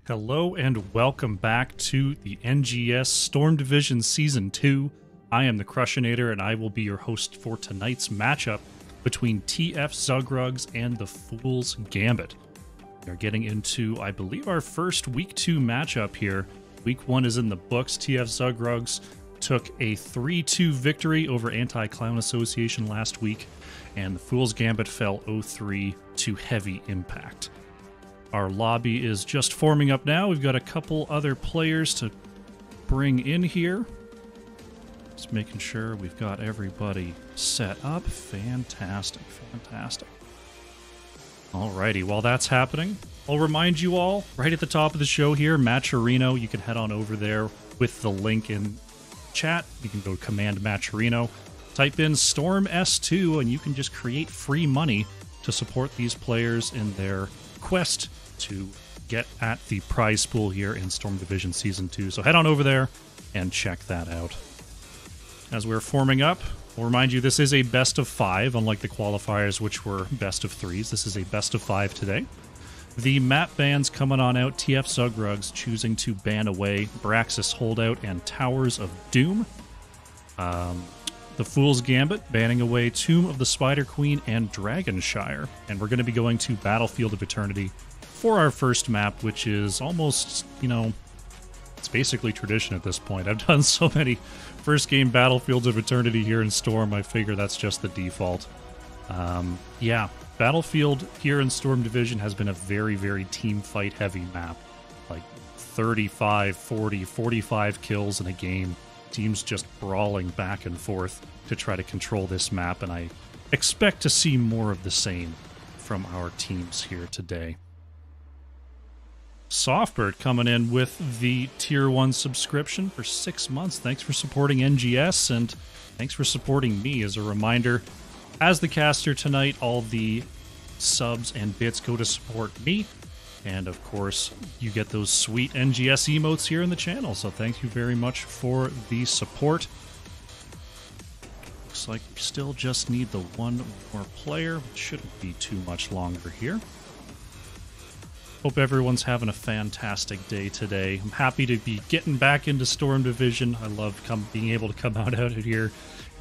Hello and welcome back to the NGS Storm Division Season 2. I am the Crushinator and I will be your host for tonight's matchup between TFzugrugs and the Fool's Gambit. We are getting into, I believe, our first Week 2 matchup here. Week 1 is in the books. TFzugrugs took a 3-2 victory over Anti-Clown Association last week, and the Fool's Gambit fell 0-3 to Heavy Impact. Our lobby is just forming up now. We've got a couple other players to bring in here. Just making sure we've got everybody set up. Fantastic, fantastic. Alrighty, while that's happening, I'll remind you all, right at the top of the show here, Matcherino, you can head on over there with the link in chat. You can go to Command Matcherino, type in Storm S2, and you can just create free money to support these players in their quest to get at the prize pool here in Storm Division Season 2. So head on over there and check that out. As we're forming up, we'll remind you this is a best of 5, unlike the qualifiers, which were best of 3s. This is a best of 5 today. The map bans coming on out. TFzugrugs choosing to ban away Braxis Holdout and Towers of Doom. The Fool's Gambit banning away Tomb of the Spider Queen and Dragonshire. And we're going to be going to Battlefield of Eternity for our first map, which is almost, it's basically tradition at this point. I've done so many first game Battlefields of Eternity here in Storm, I figure that's just the default. Yeah, Battlefield here in Storm Division has been a very, very team fight heavy map. Like 35, 40, 45 kills in a game. Teams just brawling back and forth to try to control this map, and I expect to see more of the same from our teams here today. Softbird coming in with the Tier 1 subscription for 6 months. Thanks for supporting NGS, and thanks for supporting me. As a reminder, as the caster tonight, all the subs and bits go to support me. And of course, you get those sweet NGS emotes here in the channel. So thank you very much for the support. Looks like we still just need the one more player. Shouldn't be too much longer here. Hope everyone's having a fantastic day today. I'm happy to be getting back into Storm Division. I love being able to come out of here,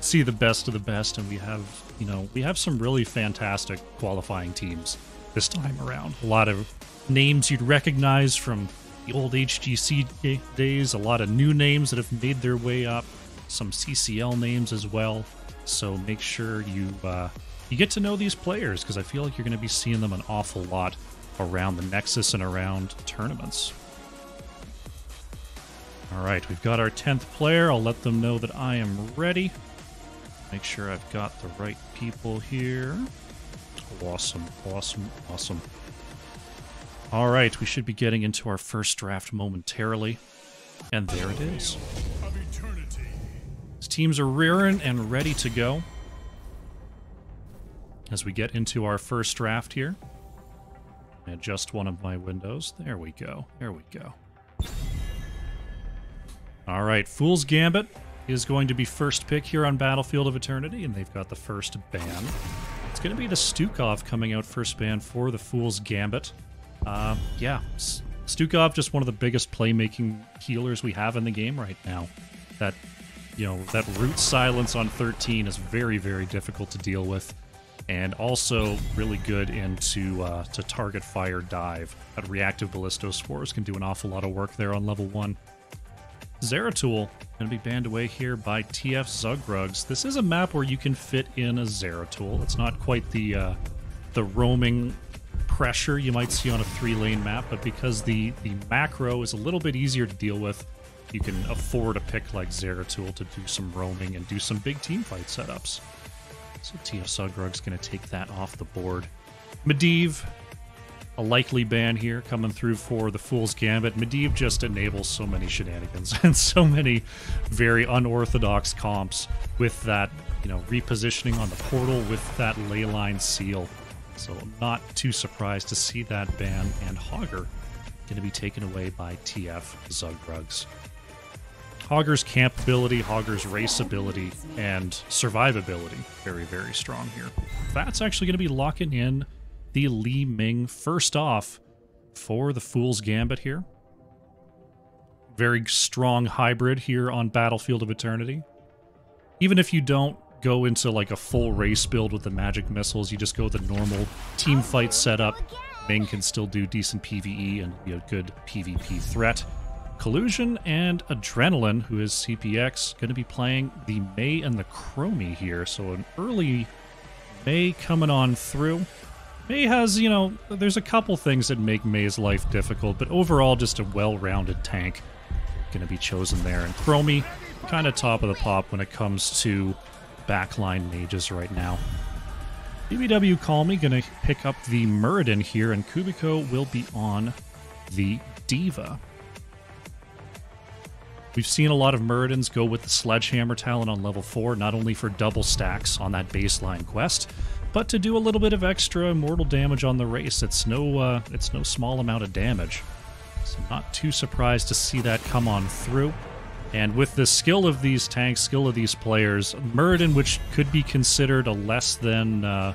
see the best of the best, and we have some really fantastic qualifying teams this time around. A lot of names you'd recognize from the old HGC days, a lot of new names that have made their way up, some CCL names as well. So make sure you get to know these players, because I feel like you're going to be seeing them an awful lot around the Nexus and around tournaments. All right, we've got our 10th player. I'll let them know that I am ready. Make sure I've got the right people here. Awesome, awesome, awesome. All right, we should be getting into our first draft momentarily. And there it is. These teams are rearing and ready to go. As we get into our first draft here. Adjust one of my windows. There we go. There we go. All right, Fool's Gambit is going to be first pick here on Battlefield of Eternity, and they've got the first ban. It's going to be the Stukov coming out first ban for the Fool's Gambit. Yeah, Stukov, just one of the biggest playmaking healers we have in the game right now. That root silence on 13 is very, very difficult to deal with, and also really good into to target fire dive. That reactive ballistospores can do an awful lot of work there on level 1. Zeratul going to be banned away here by TFzugrugs. This is a map where you can fit in a Zeratul. It's not quite the roaming pressure you might see on a 3-lane map, but because the macro is a little bit easier to deal with, you can afford a pick like Zeratul to do some roaming and do some big team fight setups. So TFzugrugs going to take that off the board. Medivh, a likely ban here coming through for the Fool's Gambit. Medivh just enables so many shenanigans and so many very unorthodox comps with that, repositioning on the portal with that leyline seal. So I'm not too surprised to see that ban, and Hogger going to be taken away by TFzugrugs. Hogger's camp ability, Hogger's race ability, and survivability, very, very strong here. That's actually going to be locking in the Li Ming first off for the Fool's Gambit here. very strong hybrid here on Battlefield of Eternity. Even if you don't go into like a full race build with the magic missiles, you just go the normal team fight setup. Ming can still do decent PvE and be a good PvP threat. Collusion and Adrenaline, who is CPX, going to be playing the Mei and the Chromie here. So an early Mei coming on through. Mei has, you know, there's a couple things that make Mei's life difficult, but overall just a well-rounded tank going to be chosen there. And Chromie, kind of top of the pop when it comes to backline mages right now. BBW Call Me going to pick up the Muradin here, and Kubiko will be on the Diva. We've seen a lot of Muradins go with the Sledgehammer talent on level 4, not only for double stacks on that baseline quest, but to do a little bit of extra immortal damage on the race. It's no small amount of damage. So not too surprised to see that come on through. And with the skill of these tanks, skill of these players, Muradin, which could be considered a less than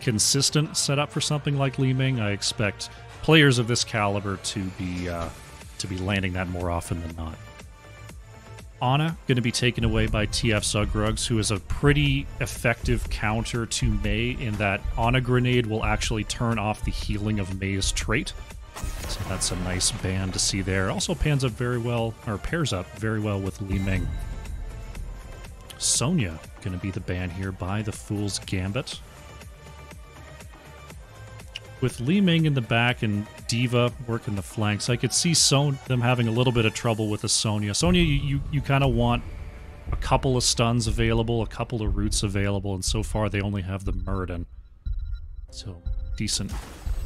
consistent setup for something like Li Ming, I expect players of this caliber to be landing that more often than not. Ana going to be taken away by TFzugrugs, who is a pretty effective counter to Mei in that Ana Grenade will actually turn off the healing of Mei's trait. So that's a nice ban to see there. Also pairs up very well with Li Ming. Sonya going to be the ban here by the Fool's Gambit. With Li Ming in the back and Diva working the flanks, I could see them having a little bit of trouble with a Sonya. Sonya, you kind of want a couple of stuns available, a couple of roots available, and so far they only have the Muradin. So, decent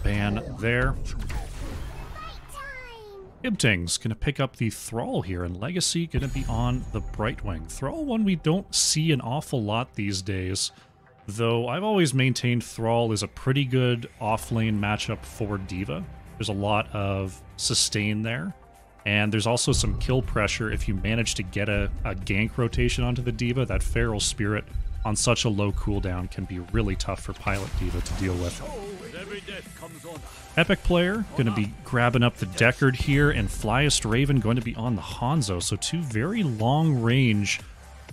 ban there. Ibting's going to pick up the Thrall here, and Legacy going to be on the Brightwing. Thrall, one we don't see an awful lot these days, though I've always maintained Thrall is a pretty good off-lane matchup for Diva. There's a lot of sustain there, and there's also some kill pressure if you manage to get a gank rotation onto the Diva. That Feral Spirit on such a low cooldown can be really tough for Pilot Diva to deal with. Epic player going to be grabbing up the Deckard here, and Flyest Raven going to be on the Hanzo. So two very long-range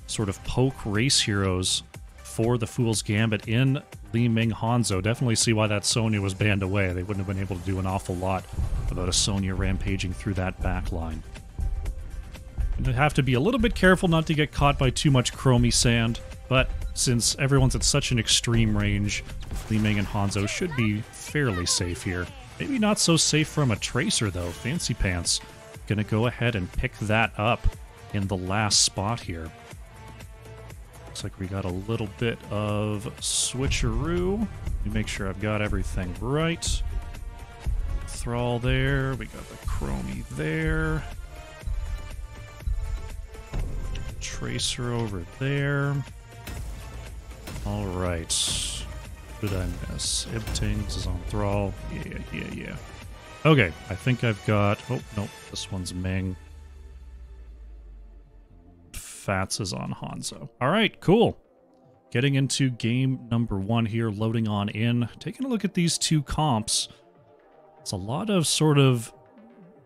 sort of poke race heroes for the Fool's Gambit in Li Ming Hanzo. Definitely see why that Sonya was banned away. They wouldn't have been able to do an awful lot without a Sonya rampaging through that back line. You have to be a little bit careful not to get caught by too much Chromie sand, but since everyone's at such an extreme range, Li Ming and Hanzo should be fairly safe here. Maybe not so safe from a Tracer, though. Fancy Pants gonna go ahead and pick that up in the last spot here. Looks like we got a little bit of switcheroo. Let me make sure I've got everything right. Thrall there. We got the Chromie there. Tracer over there. All right. What did I miss? Ibtings is on Thrall. Yeah. Okay, I think I've got... Oh, no, this one's Ming. Fats is on Hanzo. All right, cool. Getting into game number 1 here, loading on in. Taking a look at these two comps. It's a lot of sort of...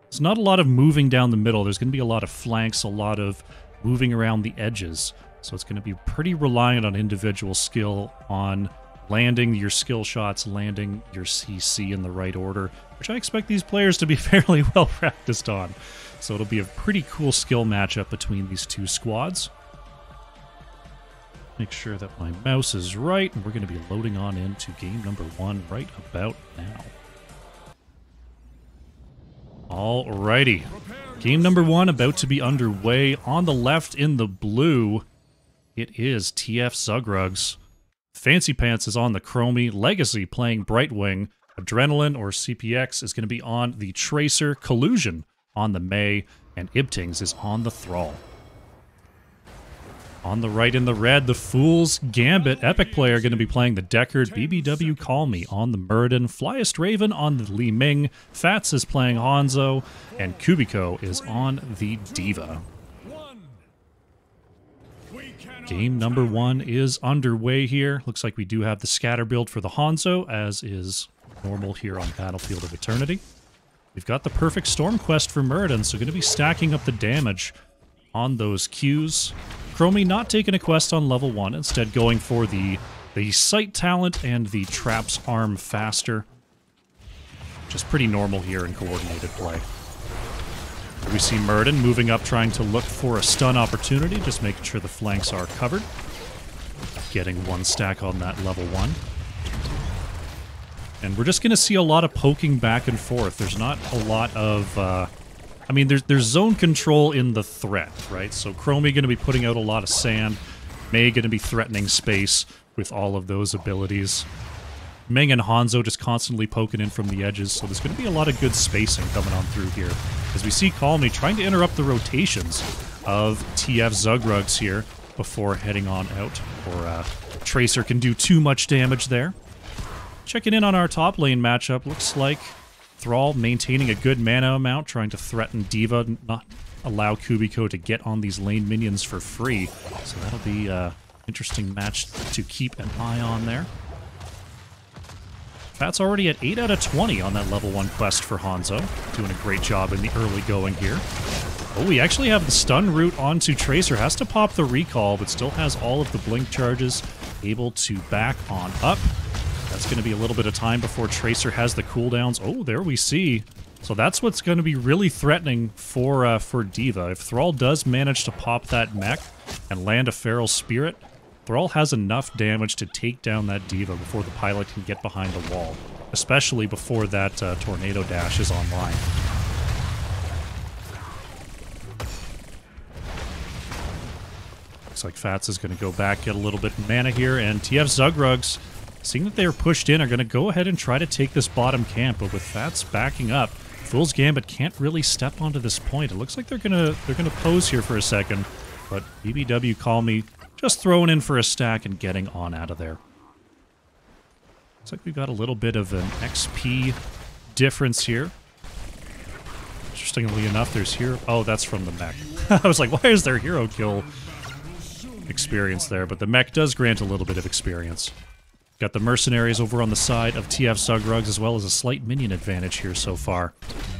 It's not a lot of moving down the middle. There's going to be a lot of flanks, a lot of moving around the edges. So it's going to be pretty reliant on individual skill, on landing your skill shots, landing your CC in the right order, which I expect these players to be fairly well practiced on. So it'll be a pretty cool skill matchup between these two squads. Make sure that my mouse is right, and we're going to be loading on into game number 1 right about now. Alrighty. Game number 1 about to be underway. On the left in the blue, it is TFzugrugs. Fancy Pants is on the Chromie. Legacy playing Brightwing. Adrenaline, or CPX, is going to be on the Tracer. Collusion on the Mei. And Ibtings is on the Thrall. On the right in the red, the Fool's Gambit. Epic player going to be playing the Deckard. BBW Call Me on the Muradin. Flyest Raven on the Li Ming. Fats is playing Hanzo. And Kubiko is on the Diva. Game number 1 is underway here. Looks like we do have the scatter build for the Hanzo, as is normal here on Battlefield of Eternity. We've got the perfect Storm quest for Muradin, so going to be stacking up the damage on those Qs. Chromie not taking a quest on level 1, instead going for the Sight Talent and the Traps Arm Faster. Just pretty normal here in coordinated play. We see Muradin moving up, trying to look for a stun opportunity, just making sure the flanks are covered. Getting 1 stack on that level 1. And we're just going to see a lot of poking back and forth. There's not a lot of... I mean, there's zone control in the threat, right? So Chromie going to be putting out a lot of sand. Mei going to be threatening space with all of those abilities. Meng and Hanzo just constantly poking in from the edges, so there's going to be a lot of good spacing coming on through here. As we see Calmy trying to interrupt the rotations of TFzugrugs here before heading on out, or Tracer can do too much damage there. Checking in on our top lane matchup, looks like Thrall maintaining a good mana amount, trying to threaten D.Va, not allow Kubiko to get on these lane minions for free. So that'll be an interesting match to keep an eye on there. Fat's already at 8 out of 20 on that level 1 quest for Hanzo. Doing a great job in the early going here. Oh, we actually have the stun route onto Tracer. Has to pop the recall, but still has all of the blink charges. Able to back on up. That's going to be a little bit of time before Tracer has the cooldowns. Oh, there we see. So that's what's going to be really threatening for D.Va. If Thrall does manage to pop that mech and land a Feral Spirit, Thrall has enough damage to take down that D.Va before the pilot can get behind the wall, especially before that Tornado Dash is online. Looks like Fats is going to go back, get a little bit of mana here, and TFzugrugs, seeing that they are pushed in, are going to go ahead and try to take this bottom camp, but with Fats backing up, Fool's Gambit can't really step onto this point. It looks like they're gonna pose here for a second, but BBW Calmy just throwing in for a stack and getting on out of there. Looks like we've got a little bit of an XP difference here. Interestingly enough, there's hero... Oh, that's from the mech. I was like, why is there hero kill experience there? But the mech does grant a little bit of experience. Got the mercenaries over on the side of TFzugrugs, as well as a slight minion advantage here so far.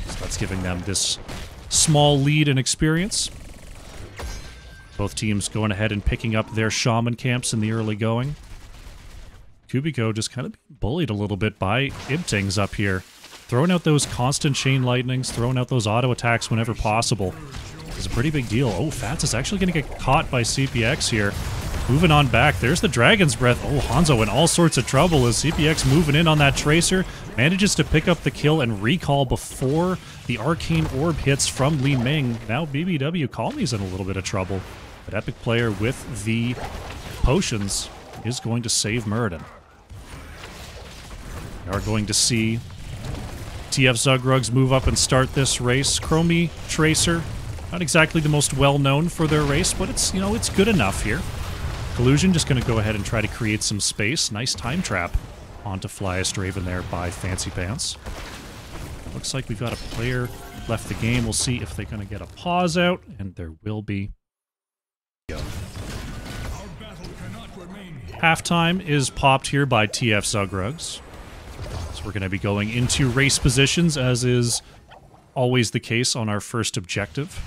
So that's giving them this small lead in experience. Both teams going ahead and picking up their shaman camps in the early going. Kubiko just kind of being bullied a little bit by Ibtings up here. Throwing out those constant chain lightnings, throwing out those auto attacks whenever possible. It's a pretty big deal. Oh, Fats is actually going to get caught by CPX here. Moving on back. There's the Dragon's Breath. Oh, Hanzo in all sorts of trouble as CPX moving in on that Tracer. Manages to pick up the kill and recall before the Arcane Orb hits from Li Ming. Now BBW Calmy's in a little bit of trouble. But Epic Player with the potions is going to save Muradin. We are going to see TFzugrugs move up and start this race. Chromie, Tracer, not exactly the most well-known for their race, but it's, you know, it's good enough here. Collusion just going to go ahead and try to create some space. Nice time trap onto Flyest Raven there by Fancy Pants. Looks like we've got a player left the game. We'll see if they're going to get a pause out, and there will be. Go. Halftime is popped here by TFzugrugs. So we're going to be going into race positions, as is always the case on our first objective.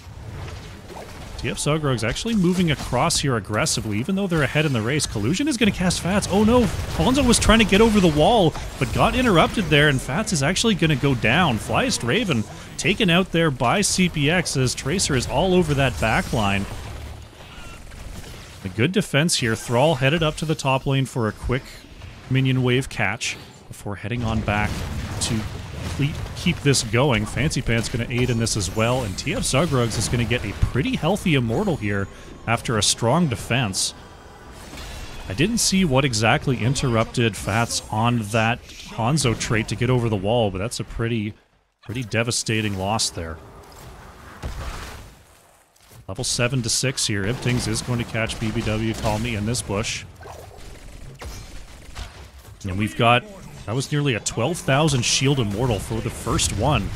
TFzugrugs actually moving across here aggressively, even though they're ahead in the race. Collusion is going to cast Fats. Oh no, Hanzo was trying to get over the wall, but got interrupted there, and Fats is actually going to go down. Flyest Raven taken out there by CPX as Tracer is all over that backline. A good defense here. Thrall headed up to the top lane for a quick minion wave catch before heading on back to keep this going. Fancy Pants going to aid in this as well, and TFzugrugs is going to get a pretty healthy immortal here after a strong defense. I didn't see what exactly interrupted Fats on that Hanzo trait to get over the wall, but that's a pretty devastating loss there. Level 7 to 6 here. Ibtings is going to catch BBW Calmy in this bush. And we've got... That was nearly a 12,000 shield immortal for the first one.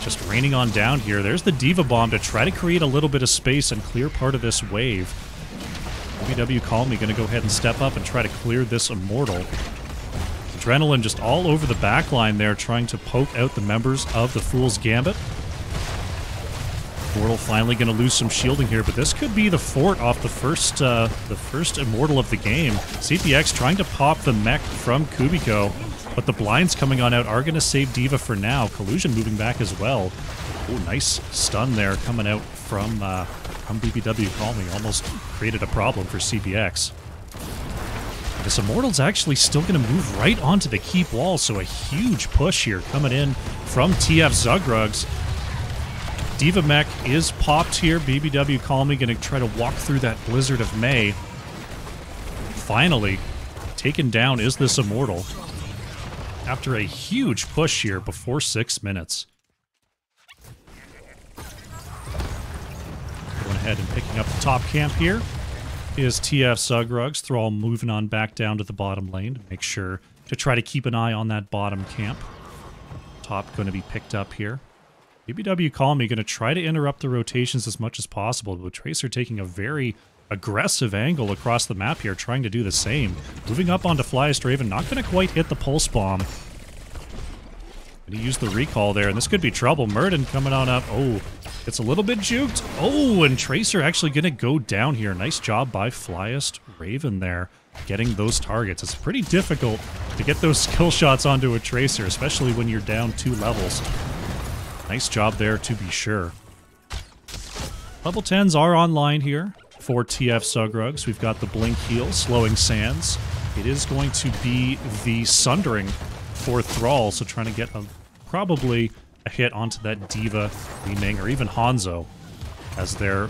Just raining on down here. There's the D.Va Bomb to try to create a little bit of space and clear part of this wave. BBW Calmy going to go ahead and step up and try to clear this immortal. Adrenaline just all over the backline there, trying to poke out the members of the Fool's Gambit. Immortal finally going to lose some shielding here, but this could be the fort off the first Immortal of the game. CPX trying to pop the mech from Kubiko, but the blinds coming on out are going to save D.Va for now. Collusion moving back as well. Oh, nice stun there coming out from BBW Call Me. Almost created a problem for CPX. This Immortal's actually still going to move right onto the keep wall, so a huge push here coming in from TFzugrugs. D.Va Mech is popped here. BBW Call Me going to try to walk through that Blizzard of May. Finally, taken down is this Immortal after a huge push here before 6 minutes. Going ahead and picking up the top camp here is TFzugrugs. Thrall moving on back down to the bottom lane to make sure to try to keep an eye on that bottom camp. Top going to be picked up here. BBW Call Me going to try to interrupt the rotations as much as possible, but Tracer taking a very aggressive angle across the map here, trying to do the same. Moving up onto Flyest Raven, not going to quite hit the pulse bomb. Going to use the recall there, and this could be trouble. Murden coming on up. Oh, it's a little bit juked. Oh, and Tracer actually going to go down here. Nice job by Flyest Raven there, getting those targets. It's pretty difficult to get those skill shots onto a Tracer, especially when you're down 2 levels. Nice job there, to be sure. Level 10s are online here for TFzugrugs. We've got the Blink Heal, Slowing Sands. It is going to be the Sundering for Thrall, so trying to get probably a hit onto that D.Va, Li Ming, or even Hanzo, as their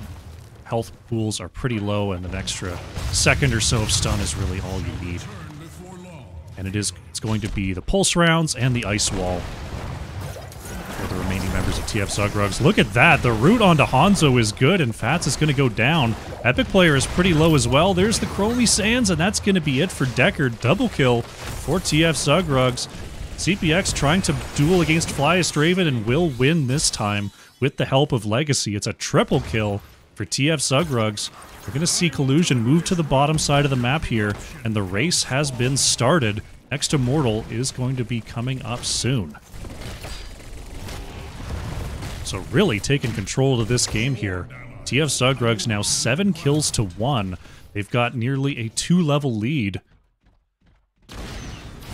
health pools are pretty low, and an extra second or so of stun is really all you need. And it's going to be the Pulse Rounds and the Ice Wall for the remaining members of TFzugrugs. Look at that! The root onto Hanzo is good, and Fats is going to go down. Epic Player is pretty low as well. There's the Crowley Sands, and that's going to be it for Deckard. Double kill for TFzugrugs. CPX trying to duel against Flyest Raven and will win this time with the help of Legacy. It's a triple kill for TFzugrugs. We're going to see Collusion move to the bottom side of the map here, and the race has been started. Next Immortal is going to be coming up soon. So really taking control of this game here. TFzugrugs now 7 kills to 1. They've got nearly a 2-level lead.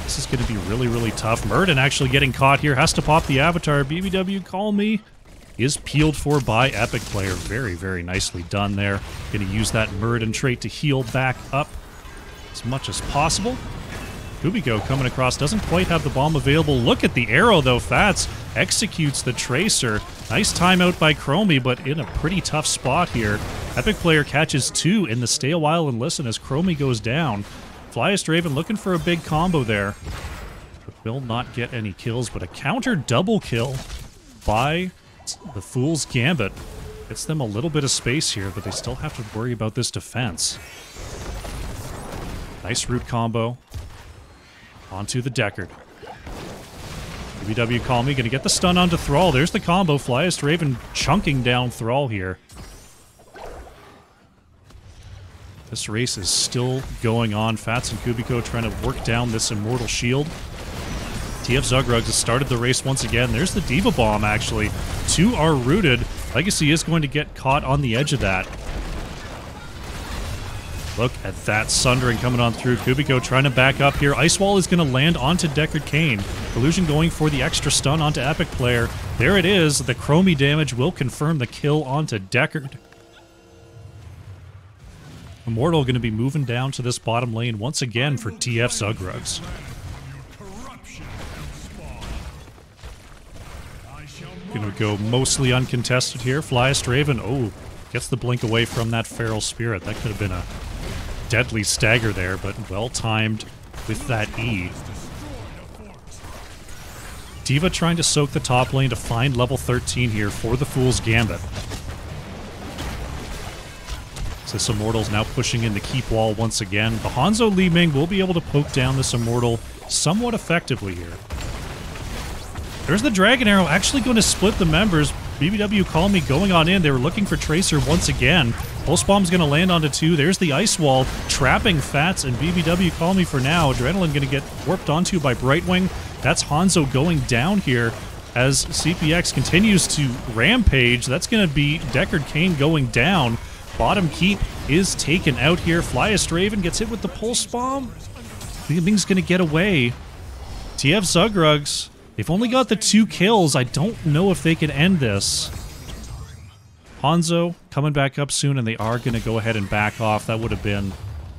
This is going to be really, really tough. Murden actually getting caught here. Has to pop the Avatar. BBW Call Me is peeled for by Epic Player. Very, very nicely done there. Going to use that Murden trait to heal back up as much as possible. Kubiko coming across, doesn't quite have the bomb available. Look at the arrow, though. Fats executes the Tracer. Nice timeout by Chromie, but in a pretty tough spot here. Epic Player catches 2 in the Stay a While and Listen as Chromie goes down. Flyest Raven looking for a big combo there, but will not get any kills, but a counter double kill by the Fool's Gambit. Gets them a little bit of space here, but they still have to worry about this defense. Nice root combo. Onto the Deckard. BBW Call Me, gonna get the stun onto Thrall. There's the combo. Flyest Raven chunking down Thrall here. This race is still going on. Fats and Kubiko trying to work down this Immortal shield. TFzugrugs has started the race once again. There's the D.Va Bomb, actually. 2 are rooted. Legacy is going to get caught on the edge of that. Look at that Sundering coming on through. Kubiko trying to back up here. Ice Wall is going to land onto Deckard Cain. Collusion going for the extra stun onto Epic Player. There it is. The Chromie damage will confirm the kill onto Deckard. Immortal going to be moving down to this bottom lane once again for TFzugrugs. Going to go mostly uncontested here. Flyest Raven, oh, gets the blink away from that Feral Spirit. That could have been a deadly stagger there, but well timed with that E. D.Va trying to soak the top lane to find level 13 here for the Fool's Gambit. This Immortal's now pushing in the keep wall once again. The Hanzo Li Ming will be able to poke down this Immortal somewhat effectively here. There's the Dragon Arrow actually going to split the members. BBW Call Me going on in. They were looking for Tracer once again. Pulse Bomb's going to land onto 2. There's the Ice Wall, trapping Fats and BBW Call Me for now. Adrenaline going to get warped onto by Brightwing. That's Hanzo going down here as CPX continues to rampage. That's going to be Deckard Cain going down. Bottom keep is taken out here. Flyest gets hit with the Pulse Bomb. I think thing's going to get away. TFzugrugs, they've only got the 2 kills. I don't know if they can end this. Hanzo coming back up soon, and they are going to go ahead and back off. That would have been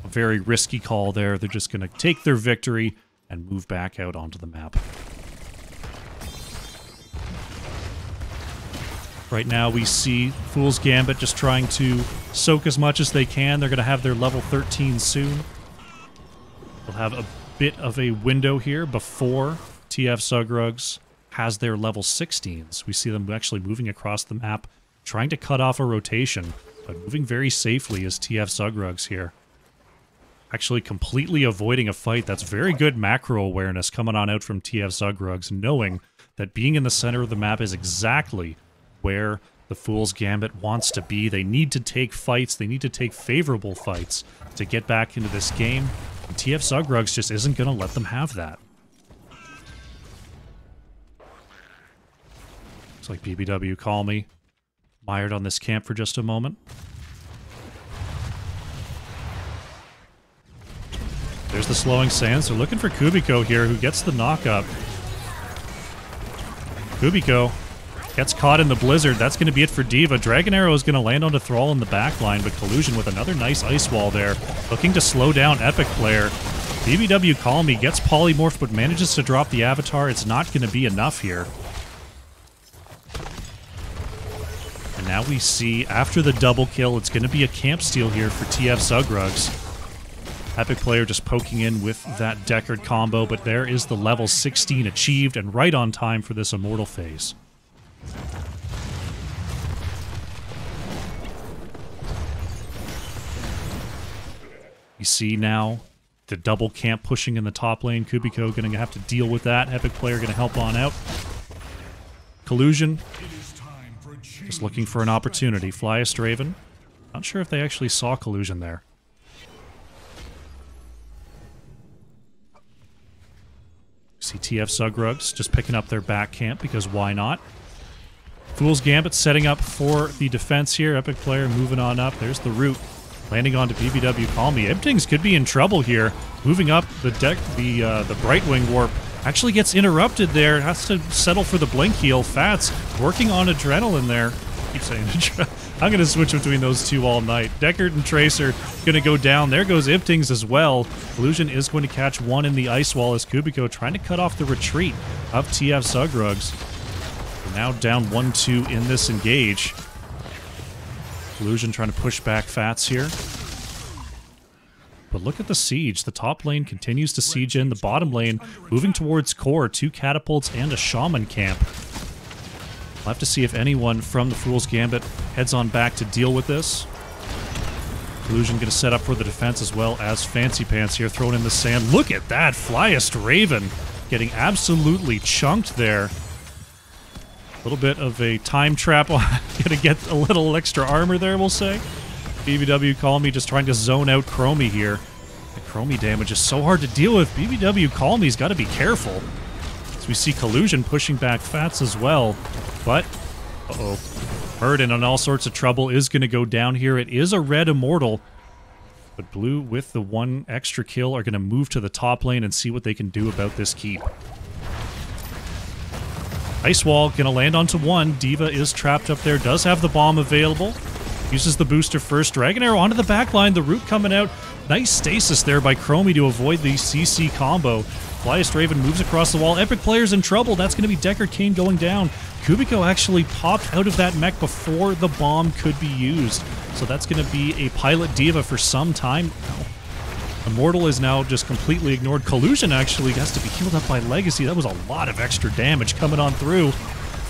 a very risky call there. They're just going to take their victory and move back out onto the map. Right now we see Fool's Gambit just trying to soak as much as they can. They're going to have their level 13 soon. They'll have a bit of a window here before TFzugrugs has their level 16s. We see them actually moving across the map, trying to cut off a rotation, but moving very safely as TFzugrugs here. Actually completely avoiding a fight. That's very good macro awareness coming on out from TFzugrugs, knowing that being in the center of the map is exactly where the Fool's Gambit wants to be. They need to take fights. They need to take favorable fights to get back into this game. And TFzugrugs just isn't going to let them have that. Looks like BBW Call Me mired on this camp for just a moment. There's the slowing sands. They're looking for Kubiko here, who gets the knock-up. Kubiko gets caught in the blizzard. That's going to be it for D.Va. Dragon Arrow is going to land onto Thrall in the back line, but Collusion with another nice ice wall there, looking to slow down Epic Player. BBW Call Me gets polymorphed, but manages to drop the Avatar. It's not going to be enough here. And now we see, after the double kill, it's going to be a camp steal here for TFzugrugs. Epic Player just poking in with that Deckard combo, but there is the level 16 achieved, and right on time for this Immortal phase. You see now the double camp pushing in the top lane. Kubiko going to have to deal with that. Epic Player going to help on out. Collusion just looking for an opportunity. Flyest Raven. Not sure if they actually saw Collusion there. See TFzugrugs just picking up their back camp, because why not? Fool's Gambit setting up for the defense here. Epic Player moving on up. There's the root. Landing onto BBW Call Me. Emptings could be in trouble here. Moving up the deck, the Brightwing Warp actually gets interrupted there. Has to settle for the Blink Heal. Fats working on Adrenaline there. I keep saying I'm going to switch between those two all night. Deckard and Tracer going to go down. There goes Emptings as well. Illusion is going to catch one in the Ice Wall as Kubiko trying to cut off the retreat of TFzugrugs. Now down 1-2 in this engage. Illusion trying to push back Fats here. But look at the siege. The top lane continues to siege in. The bottom lane moving towards core. 2 catapults and a shaman camp. We'll have to see if anyone from the Fool's Gambit heads on back to deal with this. Illusion going to set up for the defense as well as Fancy Pants here thrown in the sand. Look at that! Flyest Raven getting absolutely chunked there. A little bit of a time trap. Gonna get a little extra armor there, we'll say. BBW Call Me just trying to zone out Chromie here. The Chromie damage is so hard to deal with. BBW Call Me's got to be careful. As we see Collusion pushing back Fats as well. But, uh-oh. Hurden on all sorts of trouble is going to go down here. It is a red Immortal. But Blue, with the 1 extra kill, are going to move to the top lane and see what they can do about this keep. Ice Wall going to land onto 1. D.Va is trapped up there, does have the bomb available. Uses the booster first. Dragon Arrow onto the back line. The root coming out. Nice stasis there by Chromie to avoid the CC combo. Flyest Raven moves across the wall. Epic Player's in trouble. That's going to be Deckard Cain going down. Kubiko actually popped out of that mech before the bomb could be used. So that's going to be a pilot D.Va for some time now. Immortal is now just completely ignored. Collusion actually has to be healed up by Legacy. That was a lot of extra damage coming on through.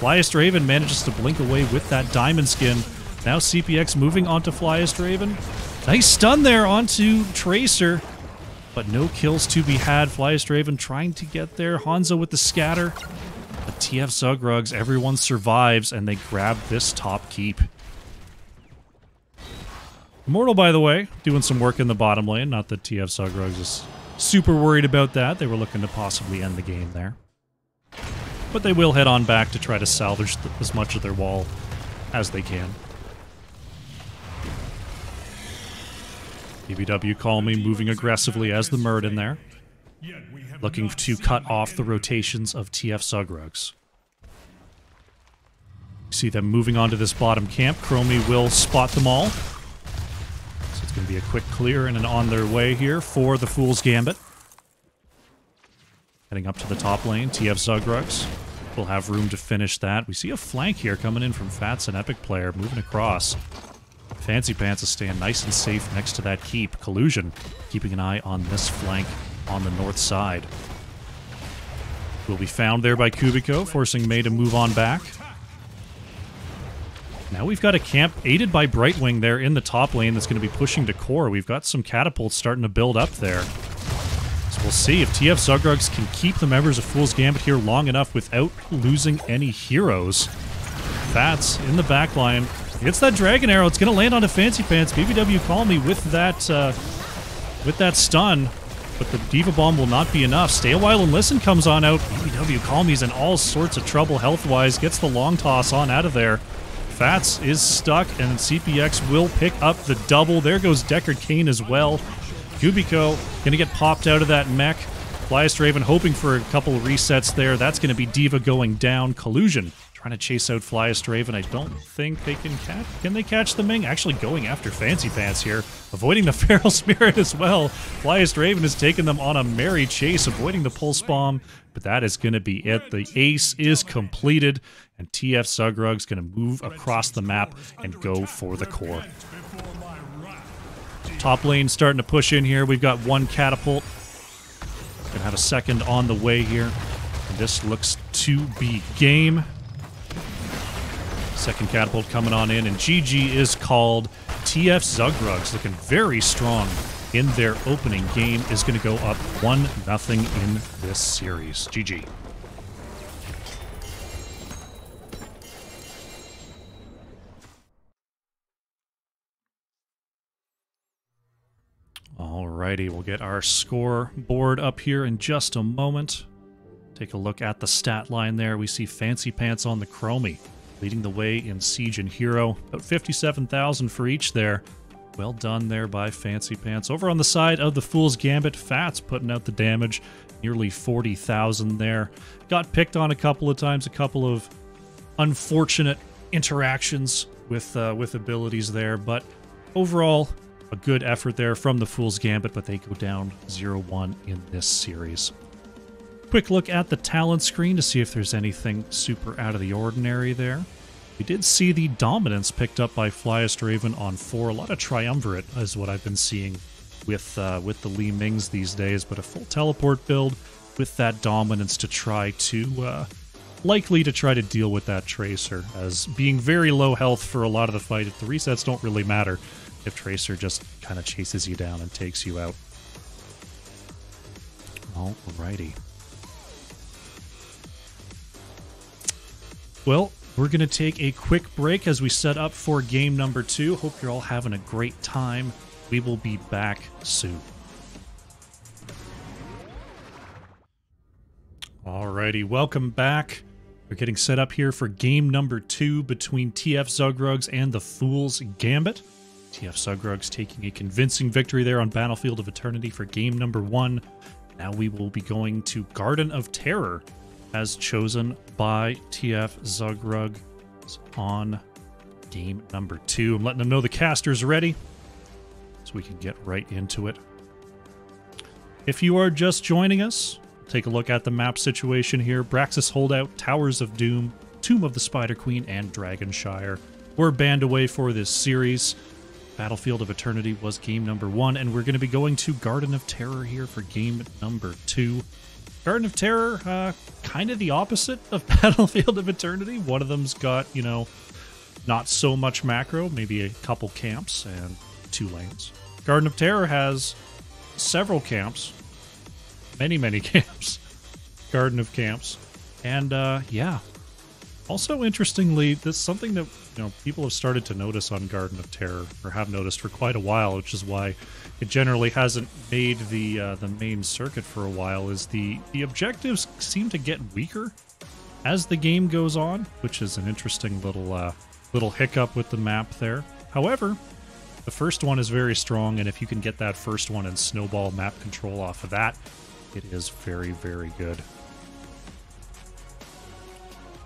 Flyest Raven manages to blink away with that diamond skin. Now CPX moving onto Flyest Raven. Nice stun there onto Tracer, but no kills to be had. Flyest Raven trying to get there. Hanzo with the scatter. But TFzugrugs, everyone survives, and they grab this top keep. Immortal, by the way, doing some work in the bottom lane. Not that TFzugrugs is super worried about that. They were looking to possibly end the game there. But they will head on back to try to salvage as much of their wall as they can. BBW Call Me moving aggressively as the Murd in there. Looking to cut off the rotations of TFzugrugs. See them moving onto this bottom camp. Chromie will spot them all. So it's going to be a quick clear and an on their way here for the Fool's Gambit. Heading up to the top lane, TFzugrugs will have room to finish that. We see a flank here coming in from Fats, an Epic player, moving across. Fancy Pants is staying nice and safe next to that keep. Collusion keeping an eye on this flank on the north side. Will be found there by Kubico, forcing Mei to move on back. Now we've got a camp aided by Brightwing there in the top lane that's going to be pushing to core. We've got some catapults starting to build up there. So we'll see if TFzugrugs can keep the members of Fool's Gambit here long enough without losing any heroes. Fats in the back line. Gets that Dragon Arrow. It's going to land onto Fancy Pants. BBW Call Me with that stun. But the Diva Bomb will not be enough. Stay a while and listen comes on out. BBW Call Me's in all sorts of trouble health-wise. Gets the long toss on out of there. Fats is stuck, and CPX will pick up the double. There goes Deckard Cain as well. Kubico going to get popped out of that mech. Flyest Raven hoping for a couple of resets there. That's going to be Diva going down. Collusion trying to chase out Flyest Raven. I don't think they can catch. Can they catch the Ming? Actually going after Fancy Pants here. Avoiding the Feral Spirit as well. Flyest Raven has taken them on a merry chase, avoiding the Pulse Bomb. But that is going to be it. The ace is completed. And TFzugrugs going to move across the map and go for the core. Top lane starting to push in here. We've got one catapult. Going to have a second on the way here. And this looks to be game. Second catapult coming on in, and GG is called. TFzugrugs looking very strong in their opening game is going to go up 1-0 in this series. GG. Alrighty, we'll get our score board up here in just a moment. Take a look at the stat line there. We see Fancy Pants on the Chromie, leading the way in Siege and Hero. About 57,000 for each there. Well done there by Fancy Pants. Over on the side of the Fool's Gambit, Fats putting out the damage. Nearly 40,000 there. Got picked on a couple of times, a couple of unfortunate interactions with abilities there, but overall, a good effort there from the Fool's Gambit, but they go down 0-1 in this series. Quick look at the talent screen to see if there's anything super out of the ordinary there. We did see the dominance picked up by Flyest Raven on 4. A lot of triumvirate is what I've been seeing with the Li Mings these days, but a full teleport build with that dominance to try to likely to try to deal with that Tracer, as being very low health for a lot of the fight. The resets don't really matter if Tracer just kind of chases you down and takes you out. Alrighty. Well, we're going to take a quick break as we set up for game number 2. Hope you're all having a great time. We will be back soon. Alrighty, welcome back. We're getting set up here for game number 2 between TFzugrugs and the Fool's Gambit. TFzugrugs taking a convincing victory there on Battlefield of Eternity for game number 1. Now we will be going to Garden of Terror, as chosen by TFzugrugs on game number 2. I'm letting them know the caster's ready, so we can get right into it. If you are just joining us, take a look at the map situation here. Braxis Holdout, Towers of Doom, Tomb of the Spider Queen, and Dragonshire were banned away for this series. Battlefield of Eternity was game number 1, and we're going to be going to Garden of Terror here for game number 2. Garden of Terror, kind of the opposite of Battlefield of Eternity. One of them's got, you know, not so much macro, maybe a couple camps and 2 lanes. Garden of Terror has several camps, many camps, Garden of Camps, And yeah. Also, interestingly, this is something that people have started to notice on Garden of Terror, or have noticed for quite a while, which is why it generally hasn't made the main circuit for a while. Is the objectives seem to get weaker as the game goes on, which is an interesting little hiccup with the map there. However, the first one is very strong, and if you can get that first one and snowball map control off of that, it is very, very good.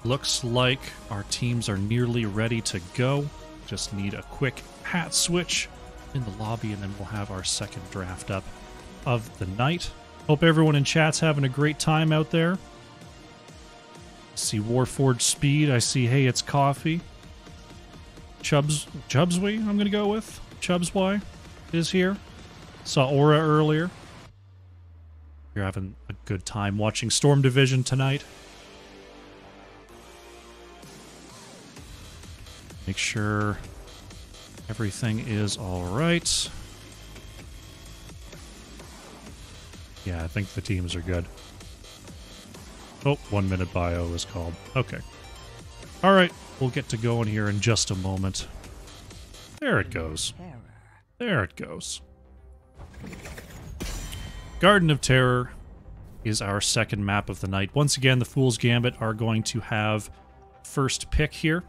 Looks like our teams are nearly ready to go. Just need a quick hat switch in the lobby, and then we'll have our second draft up of the night. Hope everyone in chat's having a great time out there. I see Warforged Speed. I see, hey, it's Coffee. Chubswy, I'm going to go with. Chubswy is here. Saw Aura earlier. You're having a good time watching Storm Division tonight. Make sure everything is all right. Yeah, I think the teams are good. Oh, 1 minute bio is called. Okay. All right, we'll get to going here in just a moment. There it goes. There it goes. Garden of Terror is our second map of the night. Once again, the Fool's Gambit are going to have first pick here.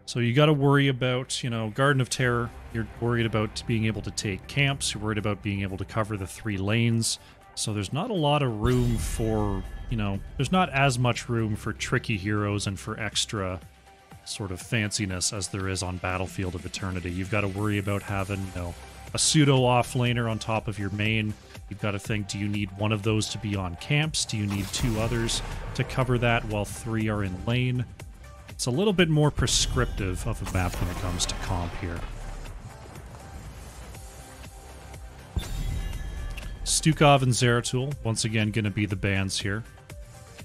So you got to worry about, Garden of Terror. You're worried about being able to take camps. You're worried about being able to cover the 3 lanes. So there's not a lot of room for, there's not as much room for tricky heroes and for extra sort of fanciness as there is on Battlefield of Eternity. You've got to worry about having, a pseudo offlaner on top of your main. You've got to think, do you need one of those to be on camps? Do you need 2 others to cover that while 3 are in lane? It's a little bit more prescriptive of a map when it comes to comp here. Stukov and Zeratul, once again, going to be the bans here.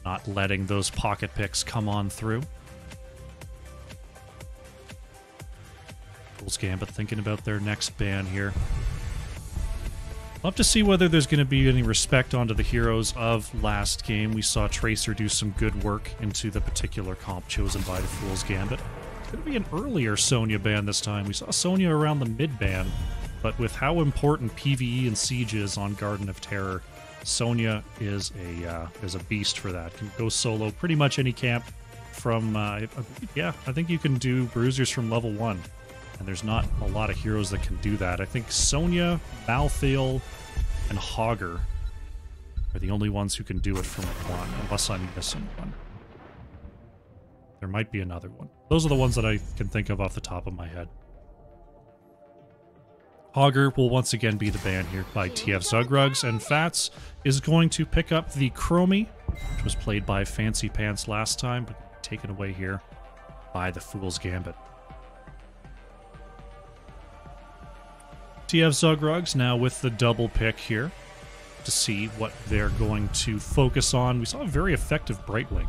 Not letting those pocket picks come on through. Fool's Gambit thinking about their next ban here. Love to see whether there's going to be any respect onto the heroes of last game. We saw Tracer do some good work into the particular comp chosen by the Fool's Gambit. It's going to be an earlier Sonya ban this time. We saw Sonya around the mid ban, but with how important PvE and Siege is on Garden of Terror, Sonya is a beast for that. Can go solo pretty much any camp from, I think you can do bruisers from level 1. And there's not a lot of heroes that can do that. I think Sonya, Malthael, and Hogger are the only ones who can do it from 1, unless I'm missing one. There might be another one. Those are the ones that I can think of off the top of my head. Hogger will once again be the ban here by TFzugrugs, and Fats is going to pick up the Chromie, which was played by Fancy Pants last time, but taken away here by the Fool's Gambit. TFzugrugs now with the double pick here to see what they're going to focus on. We saw a very effective Brightwing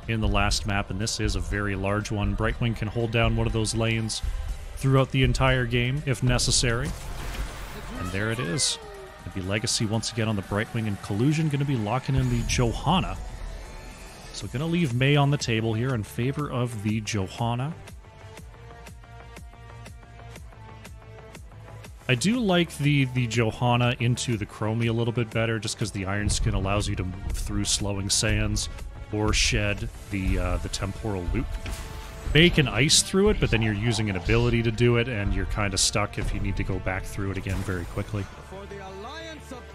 in the last map, and this is a very large one. Brightwing can hold down one of those lanes throughout the entire game if necessary. And there it is. Going to be Legacy once again on the Brightwing, and Collusion going to be locking in the Johanna. So going to leave Mei on the table here in favor of the Johanna. I do like the Johanna into the Chromie a little bit better, just because the Iron Skin allows you to move through Slowing Sands or shed the Temporal Loop. Mei can ice through it, but then you're using an ability to do it, and you're kind of stuck if you need to go back through it again very quickly.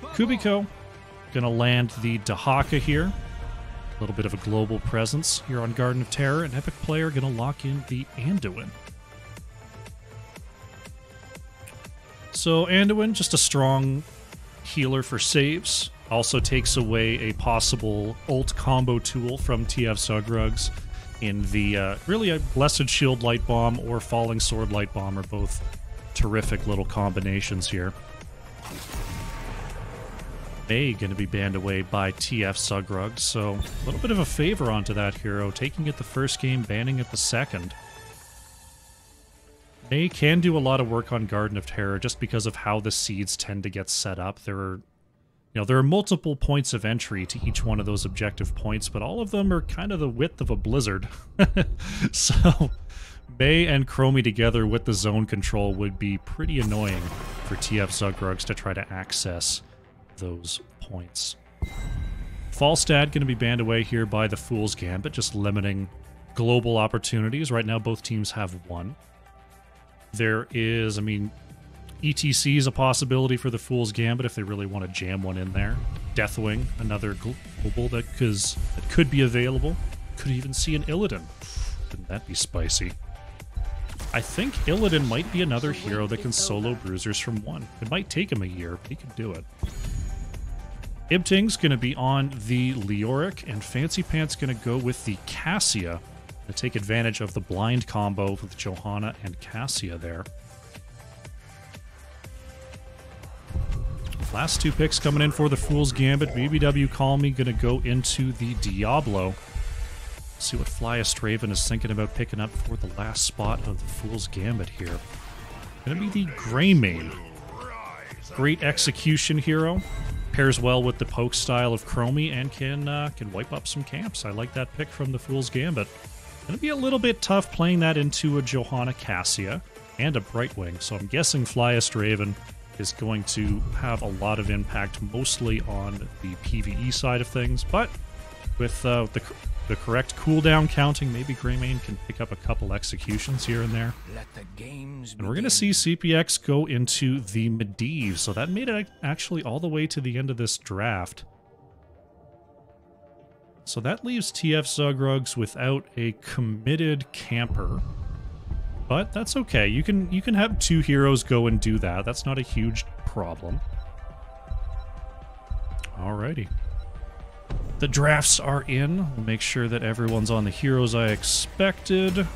Kubiko gonna land the Dahaka here. A little bit of a global presence here on Garden of Terror, and Epic Player gonna lock in the Anduin. So Anduin, just a strong healer for saves. Also takes away a possible ult combo tool from TFzugrugs in the, really a Blessed Shield Light Bomb or Falling Sword Light Bomb are both terrific little combinations here. Mei going to be banned away by TFzugrugs, so a little bit of a favor onto that hero, taking it the first game, banning it the second. Mei can do a lot of work on Garden of Terror just because of how the seeds tend to get set up. There are, You know, there are multiple points of entry to each one of those objective points, but all of them are kind of the width of a blizzard. So May and Chromie together with the zone control would be pretty annoying for TFzugrugs to try to access those points. Falstad going to be banned away here by the Fool's Gambit, just limiting global opportunities. Right now, both teams have one. There is, I mean, ETC is a possibility for the Fool's Gambit if they really want to jam one in there. Deathwing, another global that could be available. Could even see an Illidan. Wouldn't that be spicy? I think Illidan might be another hero that can solo bruisers from one. It might take him a year, but he can do it. Ibting's going to be on the Leoric, and Fancy Pants going to go with the Cassia to take advantage of the blind combo with Johanna and Cassia there. Last two picks coming in for the Fool's Gambit. BBW Call Me going to go into the Diablo. See what Flyest Raven is thinking about picking up for the last spot of the Fool's Gambit here. Going to be the Greymane. Great execution hero. Pairs well with the poke style of Chromie and can wipe up some camps. I like that pick from the Fool's Gambit. Going to be a little bit tough playing that into a Johanna Cassia and a Brightwing, so I'm guessing Flyest Raven is going to have a lot of impact, mostly on the PvE side of things, but with the correct cooldown counting, maybe Greymane can pick up a couple executions here and there. And we're going to see CPX go into the Medivh, so that made it actually all the way to the end of this draft. So that leaves TFzugrugs without a committed camper. But that's okay. You can have two heroes go and do that. That's not a huge problem. Alrighty. The drafts are in. We'll make sure that everyone's on the heroes I expected.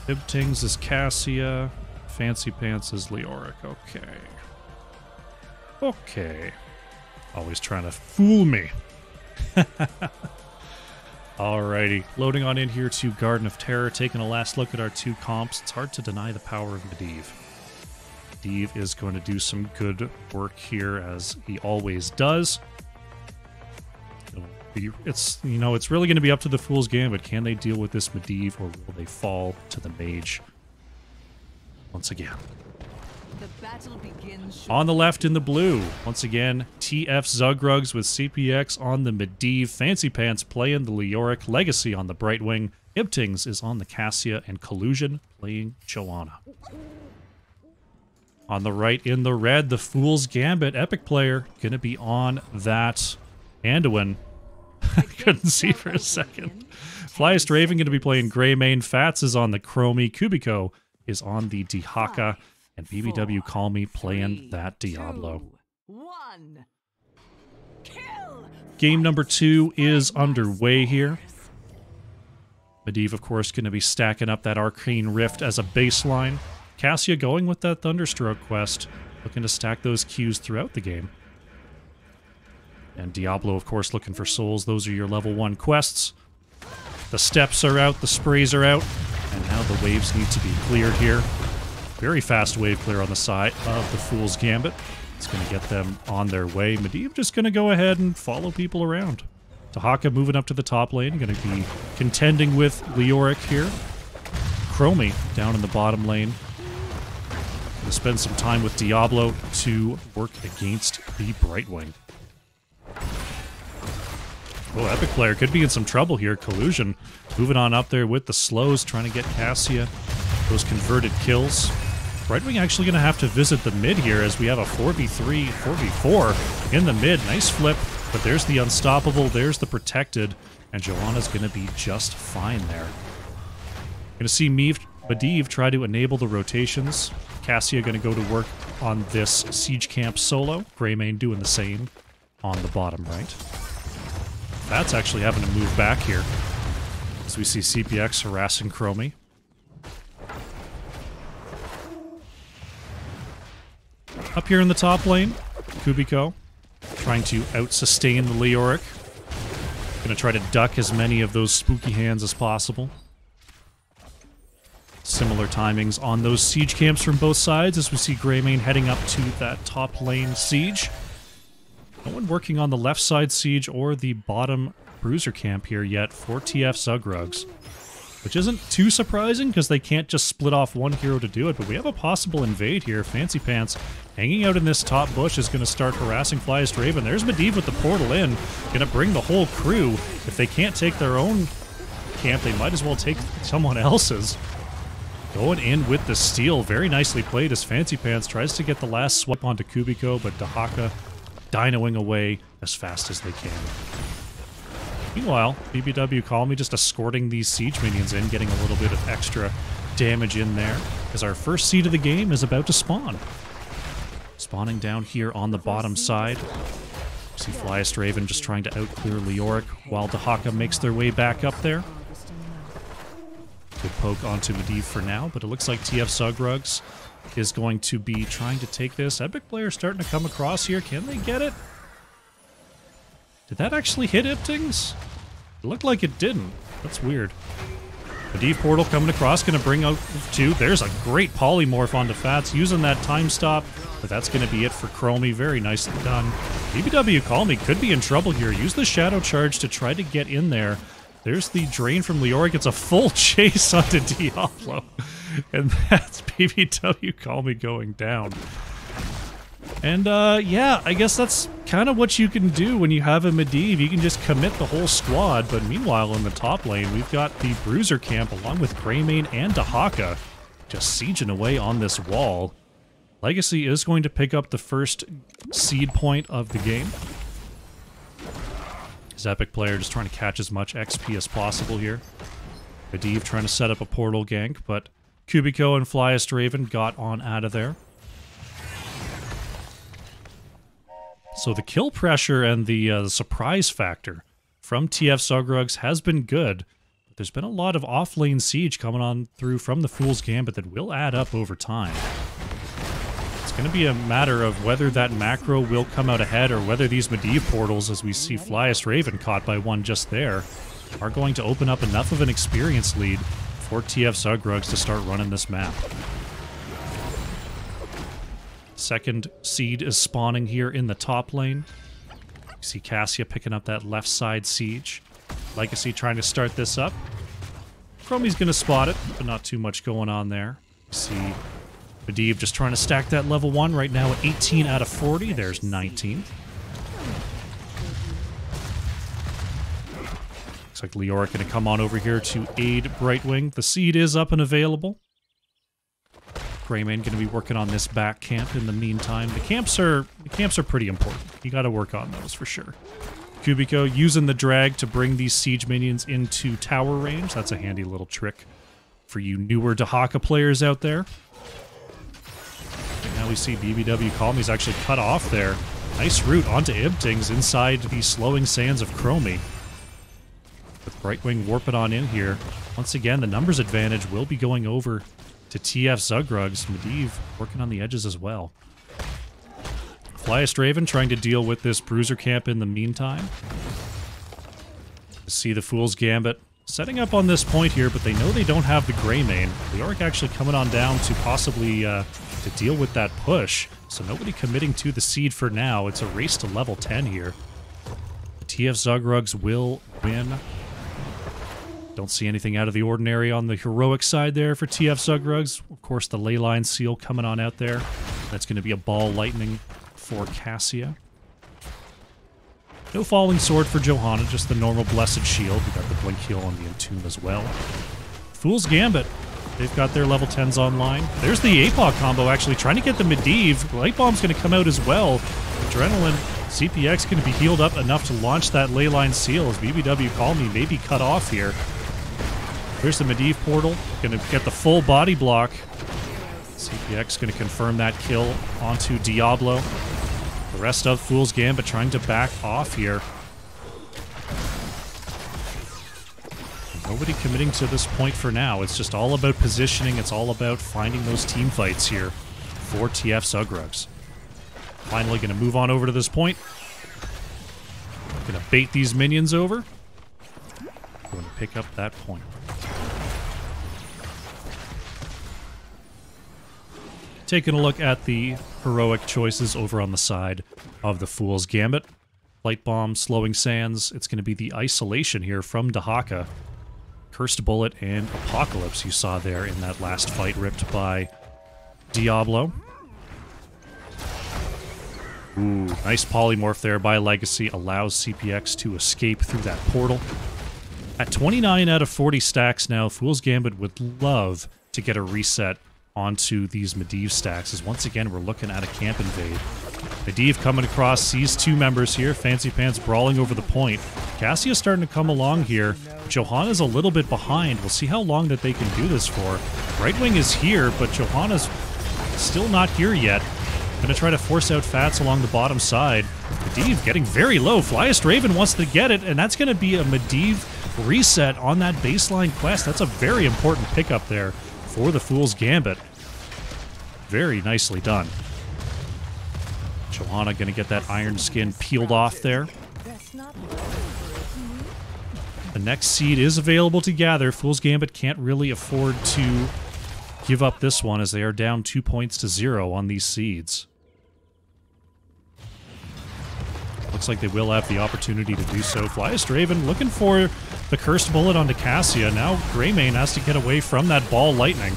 Ibtings is Cassia. Fancy Pants is Leoric. Okay. Okay. Always trying to fool me. Alrighty, loading on in here to Garden of Terror, taking a last look at our two comps. It's hard to deny the power of Medivh. Medivh is going to do some good work here, as he always does. It's really going to be up to the Fool's Gambit. Can they deal with this Medivh, or will they fall to the Mage once again? The battle begins. On the left in the blue, once again, TFzugrugs with CPX on the Medivh, Fancy Pants playing the Leoric, Legacy on the Brightwing, Ibtings is on the Cassia, and Collusion playing Johanna. On the right in the red, the Fool's Gambit, Epic player, going to be on that Anduin. Couldn't see for a second. Flyest Raven going to be playing Greymane, Fats is on the Chromie, Kubiko is on the Dihaka, and BBW Call Me playing that Diablo. Game number 2 is underway here. Medivh, of course, going to be stacking up that Arcane Rift as a baseline. Cassia going with that Thunderstroke quest, looking to stack those Qs throughout the game. And Diablo, of course, looking for souls. Those are your level 1 quests. The steps are out, the sprays are out, and now the waves need to be cleared here. Very fast wave clear on the side of the Fool's Gambit. It's going to get them on their way. Medivh just going to go ahead and follow people around. Dihaka moving up to the top lane, going to be contending with Leoric here. Chromie down in the bottom lane. Going to spend some time with Diablo to work against the Brightwing. Oh, Epic player could be in some trouble here. Collusion moving on up there with the slows, trying to get Cassia those converted kills. Brightwing actually going to have to visit the mid here, as we have a 4v3, 4v4 in the mid. Nice flip, but there's the Unstoppable, there's the Protected, and Johanna's going to be just fine there. Going to see Medivh try to enable the rotations. Cassia going to go to work on this Siege Camp solo. Greymane doing the same on the bottom right. That's actually having to move back here, as we see CPX harassing Chromie. Up here in the top lane, Kubiko trying to out-sustain the Leoric. Gonna try to duck as many of those spooky hands as possible. Similar timings on those siege camps from both sides, as we see Greymane heading up to that top lane siege. No one working on the left side siege or the bottom bruiser camp here yet for TFzugrugs. Which isn't too surprising because they can't just split off one hero to do it, but we have a possible invade here. Fancy Pants hanging out in this top bush is going to start harassing Flyest Raven. There's Medivh with the portal in, going to bring the whole crew. If they can't take their own camp, they might as well take someone else's. Going in with the steal, very nicely played as Fancy Pants tries to get the last swipe onto Kubiko, but Dahaka dinoing away as fast as they can. Meanwhile, BBW Call Me just escorting these siege minions in, getting a little bit of extra damage in there, as our first seed of the game is about to spawn. Spawning down here on the bottom side. See Flyest Raven just trying to outclear Leoric while Dahaka makes their way back up there. Good poke onto Medivh for now, but it looks like TFzugrugs is going to be trying to take this. Epic player starting to come across here. Can they get it? Did that actually hit Iptings? It looked like it didn't. That's weird. Medivh portal coming across, going to bring out two. There's a great polymorph onto Fats, using that time stop, but that's going to be it for Chromie. Very nicely done. BBW Call Me could be in trouble here. Use the Shadow Charge to try to get in there. There's the drain from Leoric. It's a full chase onto Diablo. And that's BBW Call Me going down. And, yeah, I guess that's kind of what you can do when you have a Medivh. You can just commit the whole squad, but meanwhile in the top lane, we've got the Bruiser camp along with Greymane and Dahaka just sieging away on this wall. Legacy is going to pick up the first seed point of the game. His Epic player just trying to catch as much XP as possible here. Medivh trying to set up a portal gank, but Kubiko and Flyest Raven got on out of there. So the kill pressure and the surprise factor from TFzugrugs has been good, but there's been a lot of off-lane siege coming on through from the Fool's Gambit that will add up over time. It's going to be a matter of whether that macro will come out ahead or whether these Medivh portals, as we see Flyest Raven caught by one just there, are going to open up enough of an experience lead for TFzugrugs to start running this map. Second seed is spawning here in the top lane. You see Cassia picking up that left side siege. Legacy trying to start this up. Chromie's going to spot it, but not too much going on there. You see Medivh just trying to stack that level 1 right now at 18 out of 40. There's 19. Looks like Leoric going to come on over here to aid Brightwing. The seed is up and available. Greymane going to be working on this back camp in the meantime. The camps are pretty important. You got to work on those for sure. Kubiko using the drag to bring these siege minions into tower range. That's a handy little trick for you newer Dahaka players out there. And now we see BBW Call Me's actually cut off there. Nice route onto Ibtings inside the slowing sands of Chromie. With Brightwing warping on in here. Once again, the numbers advantage will be going over to TFzugrugs. Medivh working on the edges as well. Flyest Raven trying to deal with this Bruiser camp in the meantime. See the Fool's Gambit setting up on this point here, but they know they don't have the Greymane. Leoric actually coming on down to possibly to deal with that push. So nobody committing to the seed for now. It's a race to level 10 here. TFzugrugs will win. Don't see anything out of the ordinary on the heroic side there for TFzugrugs. Of course, the Leyline Seal coming on out there. That's going to be a ball lightning for Cassia. No Falling Sword for Johanna, just the normal Blessed Shield. We got the Blink Heal on the Entomb as well. Fool's Gambit. They've got their level 10s online. There's the APOC combo actually trying to get the Medivh. Light Bomb's going to come out as well. Adrenaline, CPX going to be healed up enough to launch that Leyline Seal as BBW Call Me may be cut off here. Here's the Medivh portal. Going to get the full body block. CPX going to confirm that kill onto Diablo. The rest of Fool's Gambit trying to back off here. Nobody committing to this point for now. It's just all about positioning. It's all about finding those team fights here for TFzugrugs. Finally going to move on over to this point. Going to bait these minions over. Going to pick up that point. Taking a look at the heroic choices over on the side of the Fool's Gambit. Light Bomb, Slowing Sands. It's going to be the Isolation here from Dahaka. Cursed Bullet and Apocalypse you saw there in that last fight ripped by Diablo. Ooh, nice polymorph there by Legacy. Allows CPX to escape through that portal. At 29 out of 40 stacks now, Fool's Gambit would love to get a reset onto these Medivh stacks, as once again we're looking at a camp invade. Medivh coming across, sees two members here, Fancy Pants brawling over the point. Cassia's starting to come along here. Johanna's a little bit behind. We'll see how long that they can do this for. Right Wing is here, but Johanna's still not here yet. Gonna try to force out Fats along the bottom side. Medivh getting very low. Flyest Raven wants to get it, and that's gonna be a Medivh reset on that baseline quest. That's a very important pickup there for the Fool's Gambit. Very nicely done. Johanna gonna get that iron skin peeled off there. The next seed is available to gather. Fool's Gambit can't really afford to give up this one as they are down 2 points to 0 on these seeds. Looks like they will have the opportunity to do so. Flyest Raven looking for the Cursed Bullet onto Cassia. Now Greymane has to get away from that Ball Lightning.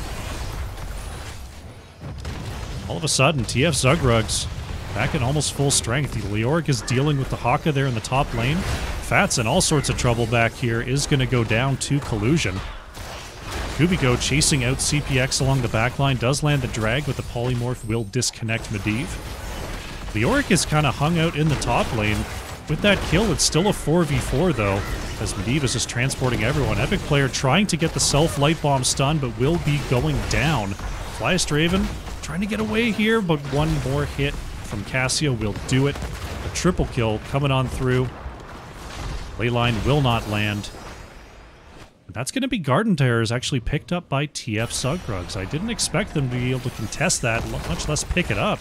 All of a sudden, TFzugrugs back at almost full strength. Leoric is dealing with the Haka there in the top lane. Fats in all sorts of trouble back here is going to go down to Collusion. Kubiko chasing out CPX along the backline, does land the drag, but the polymorph will disconnect Medivh. Leoric is kind of hung out in the top lane. With that kill, it's still a 4v4 though, as Medivh is just transporting everyone. Epic player trying to get the self-light bomb stun, but will be going down. Flyest Raven trying to get away here, but one more hit from Cassia will do it. A triple kill coming on through. Leyline will not land. That's going to be Garden Terrors actually picked up by TFzugrugs. I didn't expect them to be able to contest that, much less pick it up.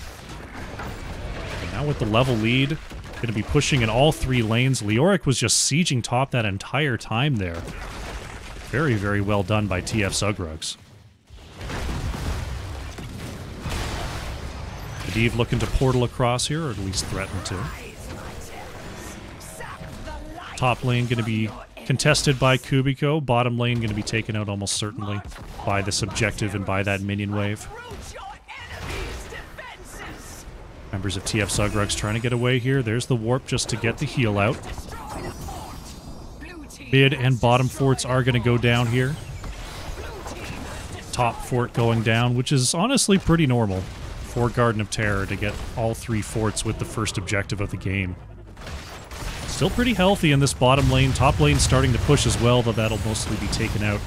And now with the level lead, going to be pushing in all three lanes. Leoric was just sieging top that entire time there. Very, very well done by TFzugrugs. Medivh looking to portal across here, or at least threaten to. Top lane going to be contested by Kubiko. Bottom lane going to be taken out almost certainly by this objective and by that minion wave. Members of TFzugrugs trying to get away here. There's the warp just to get the heal out. Mid and bottom forts are going to go down here. Top fort going down, which is honestly pretty normal for Garden of Terror to get all three forts with the first objective of the game. Still pretty healthy in this bottom lane. Top lane starting to push as well, though that'll mostly be taken out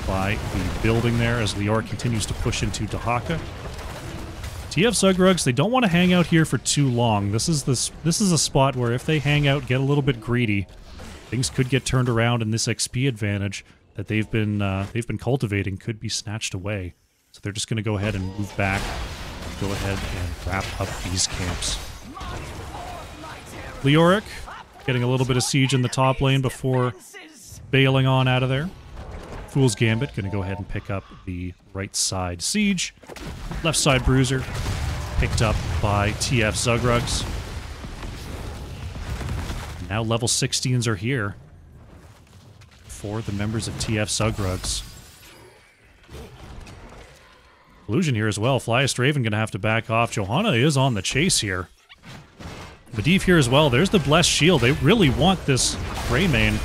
by the building there as Leoric continues to push into Dahaka. TFzugrugs, they don't want to hang out here for too long. This is a spot where if they hang out, get a little bit greedy, things could get turned around, and this XP advantage that they've been cultivating could be snatched away. So they're just going to go ahead and move back, go ahead and wrap up these camps. Leoric getting a little bit of siege in the top lane before bailing on out of there. Fool's Gambit going to go ahead and pick up the right side siege. Left side bruiser picked up by TFzugrugs. Now level 16s are here for the members of TFzugrugs. Collusion here as well. Flyest Raven going to have to back off. Johanna is on the chase here. Medivh here as well. There's the Blessed Shield. They really want this Greymane.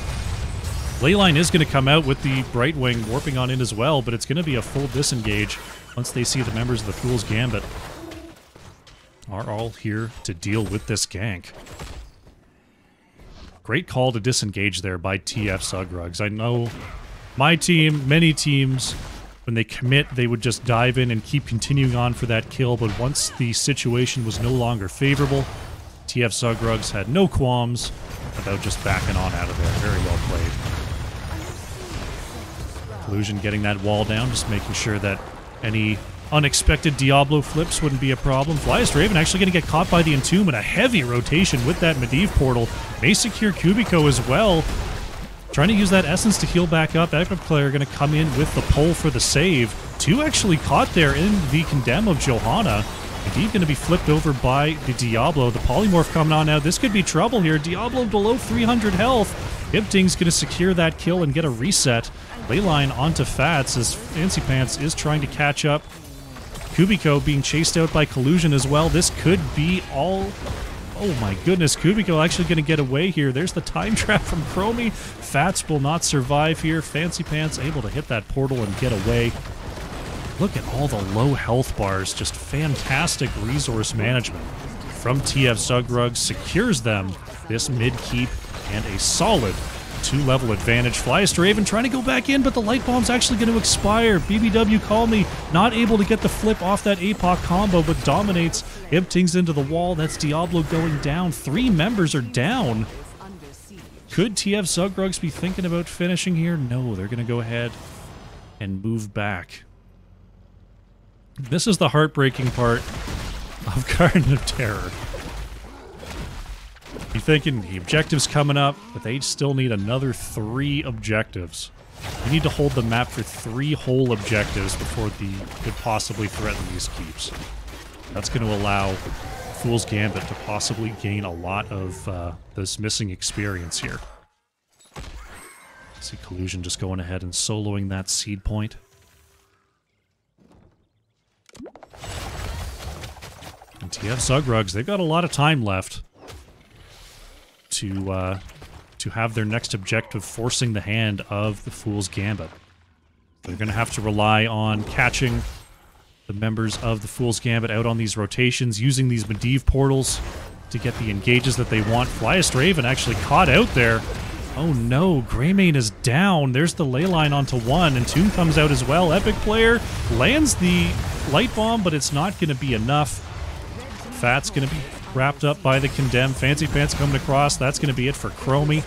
Leyline is going to come out with the Brightwing warping on in as well, but it's going to be a full disengage once they see the members of the Fool's Gambit are all here to deal with this gank. Great call to disengage there by TFzugrugs. I know my team, many teams, when they commit, they would just dive in and keep continuing on for that kill, but once the situation was no longer favorable, TFzugrugs had no qualms about just backing on out of there. Very well played. Collusion getting that wall down, just making sure that any unexpected Diablo flips wouldn't be a problem. Flyest Raven actually going to get caught by the Entomb in a heavy rotation with that Medivh portal. May secure Kubiko as well. Trying to use that Essence to heal back up. Epic player going to come in with the pull for the save. Two actually caught there in the Condemn of Johanna. Indeed going to be flipped over by the Diablo. The Polymorph coming on now. This could be trouble here. Diablo below 300 health. Ibting's going to secure that kill and get a reset. Leyline onto Fats as Fancy Pants is trying to catch up. Kubiko being chased out by Collusion as well. This could be all... Oh my goodness, Kubiko actually going to get away here. There's the time trap from Chromie. Fats will not survive here. Fancy Pants able to hit that portal and get away. Look at all the low health bars. Just fantastic resource management from TFzugrugs. Secures them this mid-keep and a solid 2-level advantage. Flyest Raven trying to go back in, but the light bomb's actually going to expire. BBW Call Me not able to get the flip off that APOC combo, but dominates. Ibting's into the wall. That's Diablo going down. 3 members are down. Could TFzugrugs be thinking about finishing here? No, they're going to go ahead and move back. This is the heartbreaking part of Garden of Terror. You're thinking the objective's coming up, but they still need another 3 objectives. You need to hold the map for 3 whole objectives before the could possibly threaten these keeps. That's going to allow Fool's Gambit to possibly gain a lot of this missing experience here. See Collusion just going ahead and soloing that seed point. And TFzugrugs, they've got a lot of time left to have their next objective forcing the hand of the Fool's Gambit. They're going to have to rely on catching the members of the Fool's Gambit out on these rotations, using these Medivh portals to get the engages that they want. Flyest Raven actually caught out there. Oh no, Greymane is down. There's the ley line onto 1, and Toon comes out as well. Epic Player lands the light bomb, but it's not going to be enough. Fat's going to be wrapped up by the Condemn. Fancy Pants coming across. That's going to be it for Chromie.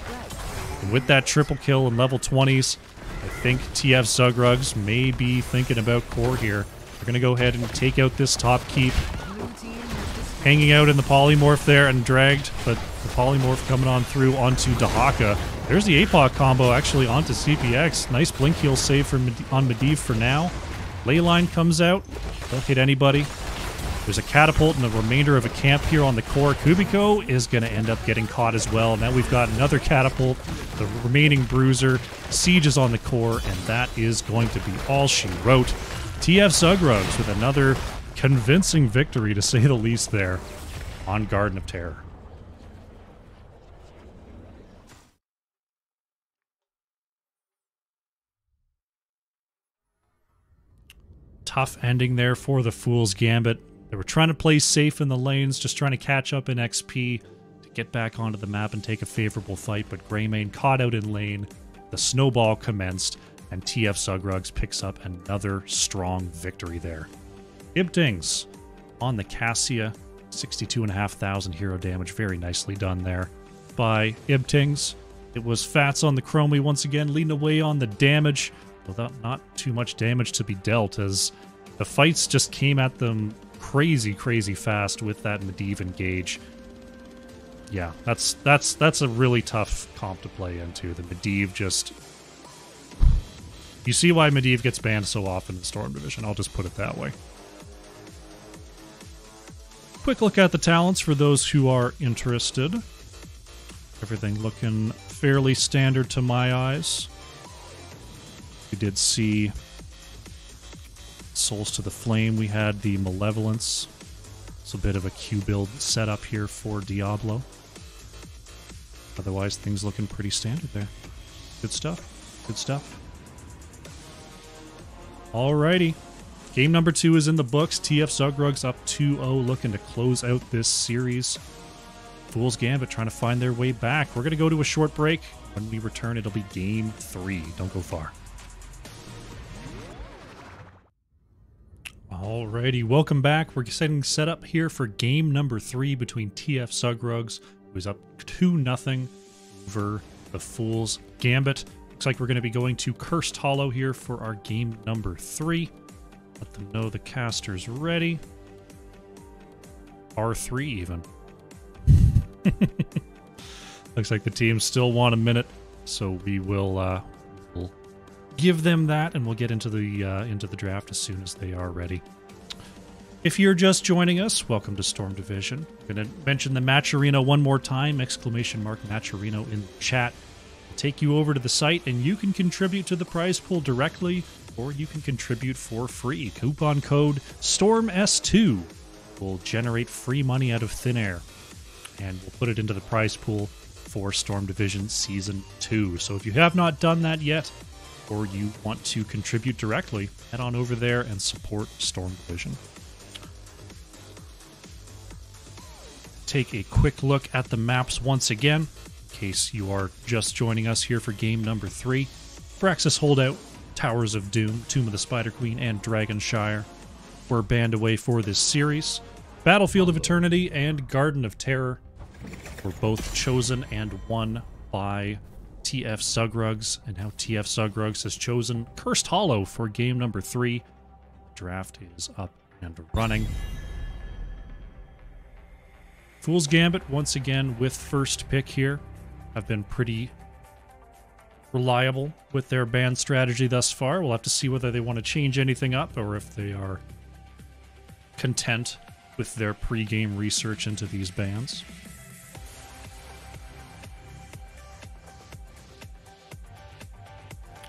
And with that triple kill in level 20s, I think TFzugrugs may be thinking about core here. They're going to go ahead and take out this top keep. Hanging out in the Polymorph there and dragged, but the Polymorph coming on through onto Dahaka. There's the APOC combo actually onto CPX. Nice blink heal save on Medivh for now. Leyline comes out. Don't hit anybody. There's a catapult and the remainder of a camp here on the core. Kubiko is going to end up getting caught as well. Now we've got another catapult, the remaining bruiser. Siege is on the core, and that is going to be all she wrote. TFzugrugs with another convincing victory, to say the least, there on Garden of Terror. Tough ending there for the Fool's Gambit. They were trying to play safe in the lanes, just trying to catch up in XP to get back onto the map and take a favorable fight, but Greymane caught out in lane, the snowball commenced, and TFzugrugs picks up another strong victory there. Ibtings on the Cassia, 62,500 hero damage, very nicely done there by Ibtings. It was Fats on the Chromie once again, leading away on the damage, without not too much damage to be dealt, as the fights just came at them crazy fast with that Medivh engage. Yeah, that's a really tough comp to play into. The Medivh just... You see why Medivh gets banned so often in Storm Division, I'll just put it that way. Quick look at the talents for those who are interested. Everything looking fairly standard to my eyes. We did see Souls to the Flame. We had the Malevolence. It's a bit of a Q build setup here for Diablo. Otherwise, things looking pretty standard there. Good stuff. Good stuff. Alrighty. Game number 2 is in the books. TFzugrugs up 2-0, looking to close out this series. Fool's Gambit trying to find their way back. We're going to go to a short break. When we return, it'll be Game 3. Don't go far. Alrighty, welcome back. We're getting set up here for game number 3 between TFzugrugs, who's up 2-0 over the Fool's Gambit. Looks like we're going to be going to Cursed Hollow here for our game number 3. Let them know the caster's ready. R3 even. Looks like the teams still want a minute, so we will we'll give them that, and we'll get into the draft as soon as they are ready. If you're just joining us, welcome to Storm Division. I'm going to mention the Matcherino one more time, ! Matcherino in the chat. I'll take you over to the site, and you can contribute to the prize pool directly, or you can contribute for free. Coupon code STORMS2 will generate free money out of thin air, and we'll put it into the prize pool for Storm Division Season 2. So if you have not done that yet, or you want to contribute directly, head on over there and support Storm Division. Take a quick look at the maps once again, in case you are just joining us here for game number 3. Braxis Holdout, Towers of Doom, Tomb of the Spider Queen, and Dragonshire were banned away for this series. Battlefield of Eternity and Garden of Terror were both chosen and won by TFzugrugs, and now TFzugrugs has chosen Cursed Hollow for game number 3. Draft is up and running. Fool's Gambit, once again, with first pick here, have been pretty reliable with their ban strategy thus far. We'll have to see whether they want to change anything up or if they are content with their pre-game research into these bans.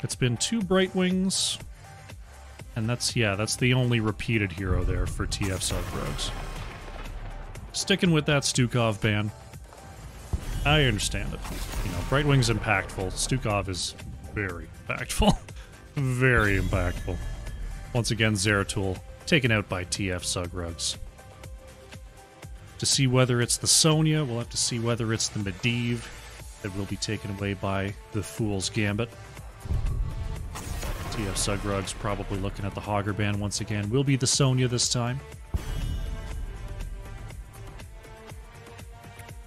It's been 2 Brightwings, and that's the only repeated hero there for TFzugrugs. Sticking with that Stukov ban. I understand it. You know, Brightwing's impactful. Stukov is very impactful. Very impactful. Once again, Zeratul taken out by TFzugrugs. To see whether it's the Sonya, we'll have to see whether it's the Medivh that will be taken away by the Fool's Gambit. TFzugrugs probably looking at the Hogger ban once again. Will be the Sonya this time.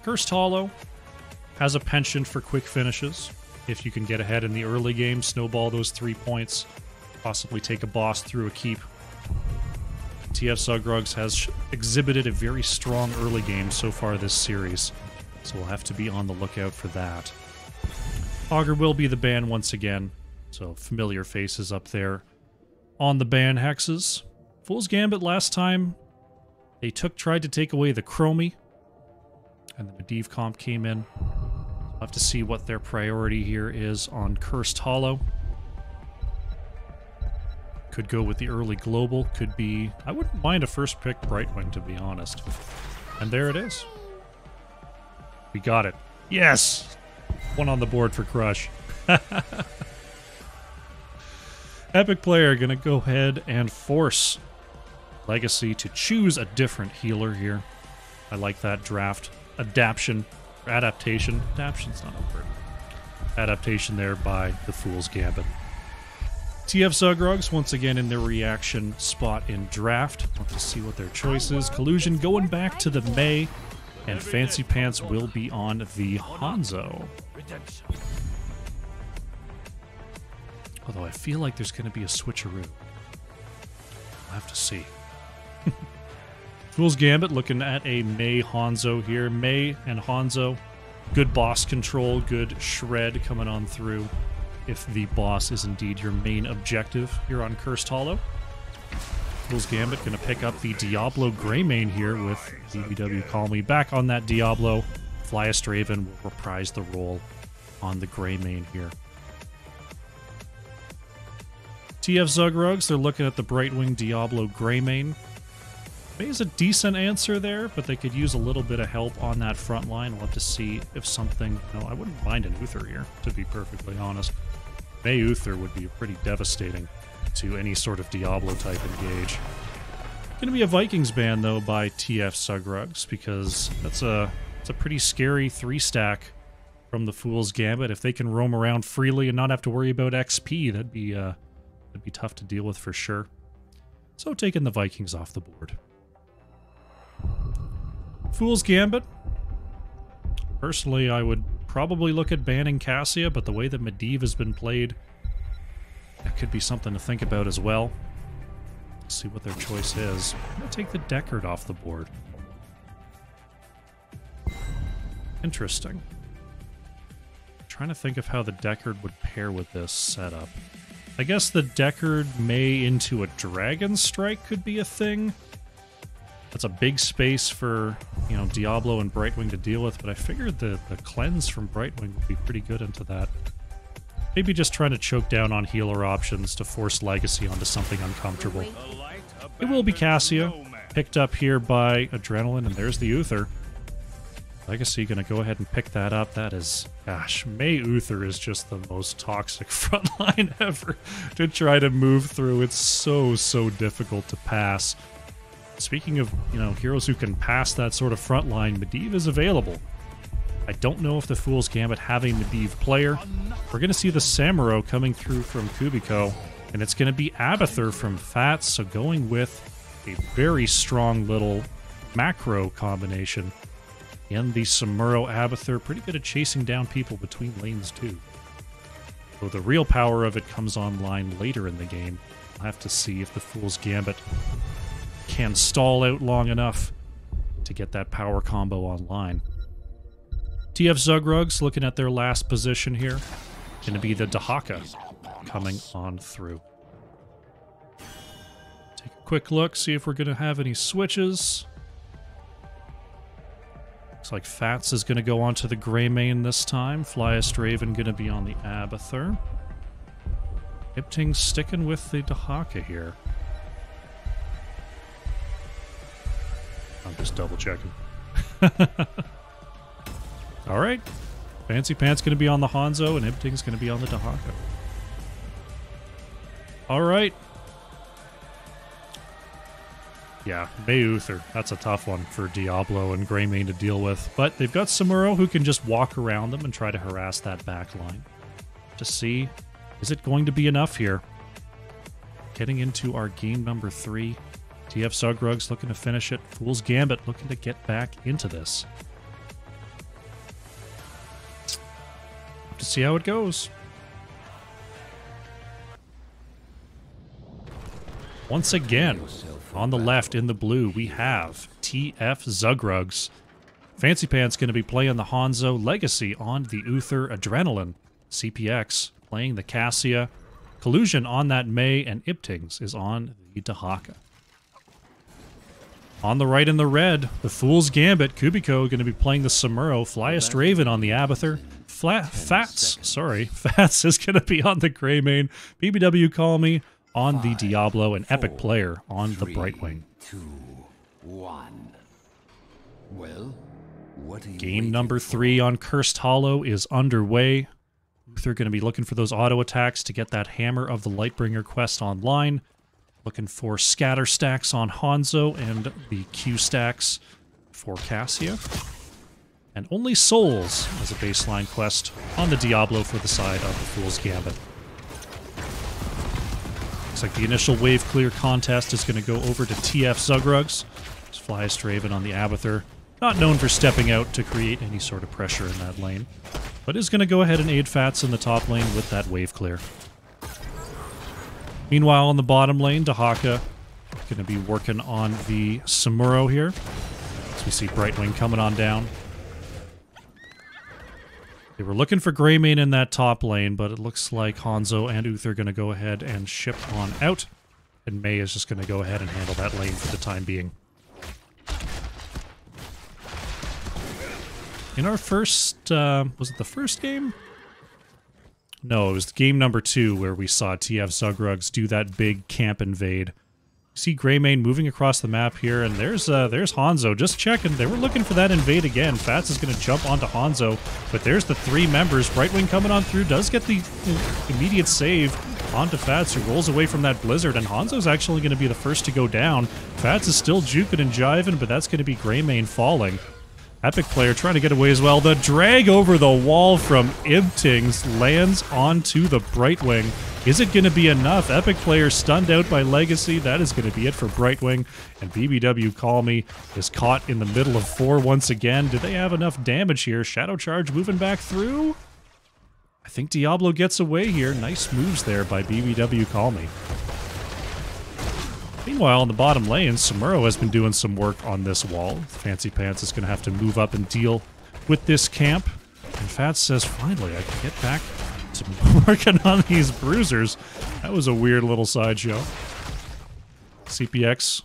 Cursed Hollow has a penchant for quick finishes. If you can get ahead in the early game, snowball those 3 points, possibly take a boss through a keep. TFzugrugs has exhibited a very strong early game so far this series, so we'll have to be on the lookout for that. Augur will be the ban once again, so familiar faces up there on the ban hexes. Fool's Gambit last time, they tried to take away the Chromie, and the Medivh comp came in. We'll have to see what their priority here is on Cursed Hollow. Could go with the early global, could be... I wouldn't mind a first pick Brightwing, to be honest. And there it is. We got it. Yes! One on the board for Crush. Epic player gonna go ahead and force Legacy to choose a different healer here. I like that draft. Adaptation. Adaptation's not a word. Adaptation there by the Fool's Gambit. TFzugrugs once again in their reaction spot in draft. Let's see what their choice is. Collusion going back to the May, and Fancy Pants will be on the Hanzo. Although I feel like there's going to be a switcheroo. I'll have to see. Fool's Gambit looking at a May Hanzo here. May and Hanzo, good boss control, good shred coming on through if the boss is indeed your main objective here on Cursed Hollow. Fool's Gambit going to pick up the Diablo Greymane here with DBW Call Me. Back on that Diablo, Flyastraven will reprise the role on the Greymane here. TFzugrugs, they're looking at the Brightwing Diablo Greymane. May's a decent answer there, but they could use a little bit of help on that front line. We'll have to see if something... No, I wouldn't mind an Uther here, to be perfectly honest. May Uther would be pretty devastating to any sort of Diablo-type engage. Going to be a Vikings ban, though, by TFzugrugs, because it's a pretty scary 3-stack from the Fool's Gambit. If they can roam around freely and not have to worry about XP, that'd be tough to deal with for sure. So taking the Vikings off the board. Fool's Gambit. Personally, I would probably look at banning Cassia, but the way that Medivh has been played, that could be something to think about as well. Let's see what their choice is. I'm going to take the Deckard off the board. Interesting. I'm trying to think of how the Deckard would pair with this setup. I guess the Deckard May into a Dragon Strike could be a thing. That's a big space for, you know, Diablo and Brightwing to deal with, but I figured the cleanse from Brightwing would be pretty good into that. Maybe just trying to choke down on healer options to force Legacy onto something uncomfortable. It will be Cassia, picked up here by Adrenaline, and there's the Uther. Legacy gonna go ahead and pick that up. That is, gosh, May Uther is just the most toxic frontline ever to try to move through. It's so difficult to pass. Speaking of, you know, heroes who can pass that sort of frontline, Medivh is available. I don't know if the Fool's Gambit have a Medivh player. We're going to see the Samuro coming through from Kubiko, and it's going to be Abathur from Fats, so going with a very strong little macro combination. And the Samuro Abathur, pretty good at chasing down people between lanes too. So the real power of it comes online later in the game. We'll have to see if the Fool's Gambit can stall out long enough to get that power combo online. TFzugrugs looking at their last position here. Going to be the Dahaka coming on through. Take a quick look, see if we're going to have any switches. Looks like Fats is going to go on to the Greymane this time. Flyest Raven going to be on the Abathur. Ipting's sticking with the Dahaka here. I'm just double checking. All right. Fancy Pants going to be on the Hanzo, and Ipting's going to be on the Dahaka. All right. Yeah, May Uther. That's a tough one for Diablo and Greymane to deal with. But they've got Samuro who can just walk around them and try to harass that back line. To see, is it going to be enough here? Getting into our game number 3. TFzugrugs looking to finish it. Fool's Gambit looking to get back into this. Have to see how it goes. Once again, on the left in the blue, we have TFzugrugs. Fancy Pants going to be playing the Hanzo. Legacy on the Uther. Adrenaline. CPX playing the Cassia. Collusion on that May, and Iptings is on the Dahaka. On the right in the red, the Fool's Gambit. Kubiko going to be playing the Samuro. Flyest Raven on the Abathur. Fats is going to be on the Greymane. BBW Call Me on the Diablo, and Epic Player on the Brightwing. 2, 1. Well, what are you Game number 3 on Cursed Hollow is underway. They're going to be looking for those auto attacks to get that Hammer of the Lightbringer quest online. Looking for scatter stacks on Hanzo and the Q stacks for Cassia. And only Souls as a baseline quest on the Diablo for the side of the Fool's Gambit. Looks like the initial wave clear contest is going to go over to TFzugrugs. There's Flyest Raven on the Abathur. Not known for stepping out to create any sort of pressure in that lane. But is going to go ahead and aid Fats in the top lane with that wave clear. Meanwhile, on the bottom lane, Dahaka going to be working on the Samuro here. As we see Brightwing coming on down. They were looking for Greymane in that top lane, but it looks like Hanzo and Uther are going to go ahead and ship on out. And May is just going to go ahead and handle that lane for the time being. In our first, was it the first game? No, it was game number 2 where we saw TFzugrugs do that big camp invade. You see Greymane moving across the map here, and there's Hanzo just checking. They were looking for that invade again. Fats is going to jump onto Hanzo, but there's the 3 members. Brightwing coming on through, does get the immediate save onto Fats, who rolls away from that blizzard, and Hanzo's actually going to be the first to go down. Fats is still juking and jiving, but that's going to be Greymane falling. Epic Player trying to get away as well. The drag over the wall from Iptings lands onto the Brightwing. Is it going to be enough? Epic Player stunned out by Legacy. That is going to be it for Brightwing. And BBW Call Me is caught in the middle of 4 once again. Do they have enough damage here? Shadow Charge moving back through? I think Diablo gets away here. Nice moves there by BBW Call Me. Meanwhile, on the bottom lane, Samuro has been doing some work on this wall. Fancy Pants is going to have to move up and deal with this camp. And Fats says, finally, I can get back to working on these bruisers. That was a weird little sideshow. CPX,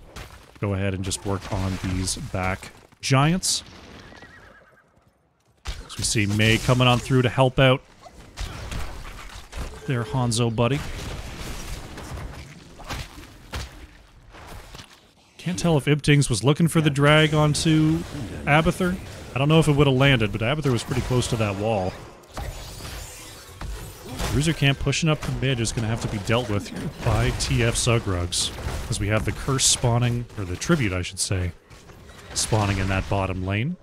go ahead and just work on these back giants. So we see May coming on through to help out their Hanzo buddy. Can't tell if Ibtings was looking for the drag onto Abathur. I don't know if it would have landed, but Abathur was pretty close to that wall. Bruiser camp pushing up to mid is going to have to be dealt with here by TFzugrugs, as we have the curse spawning, or the tribute, I should say, spawning in that bottom lane.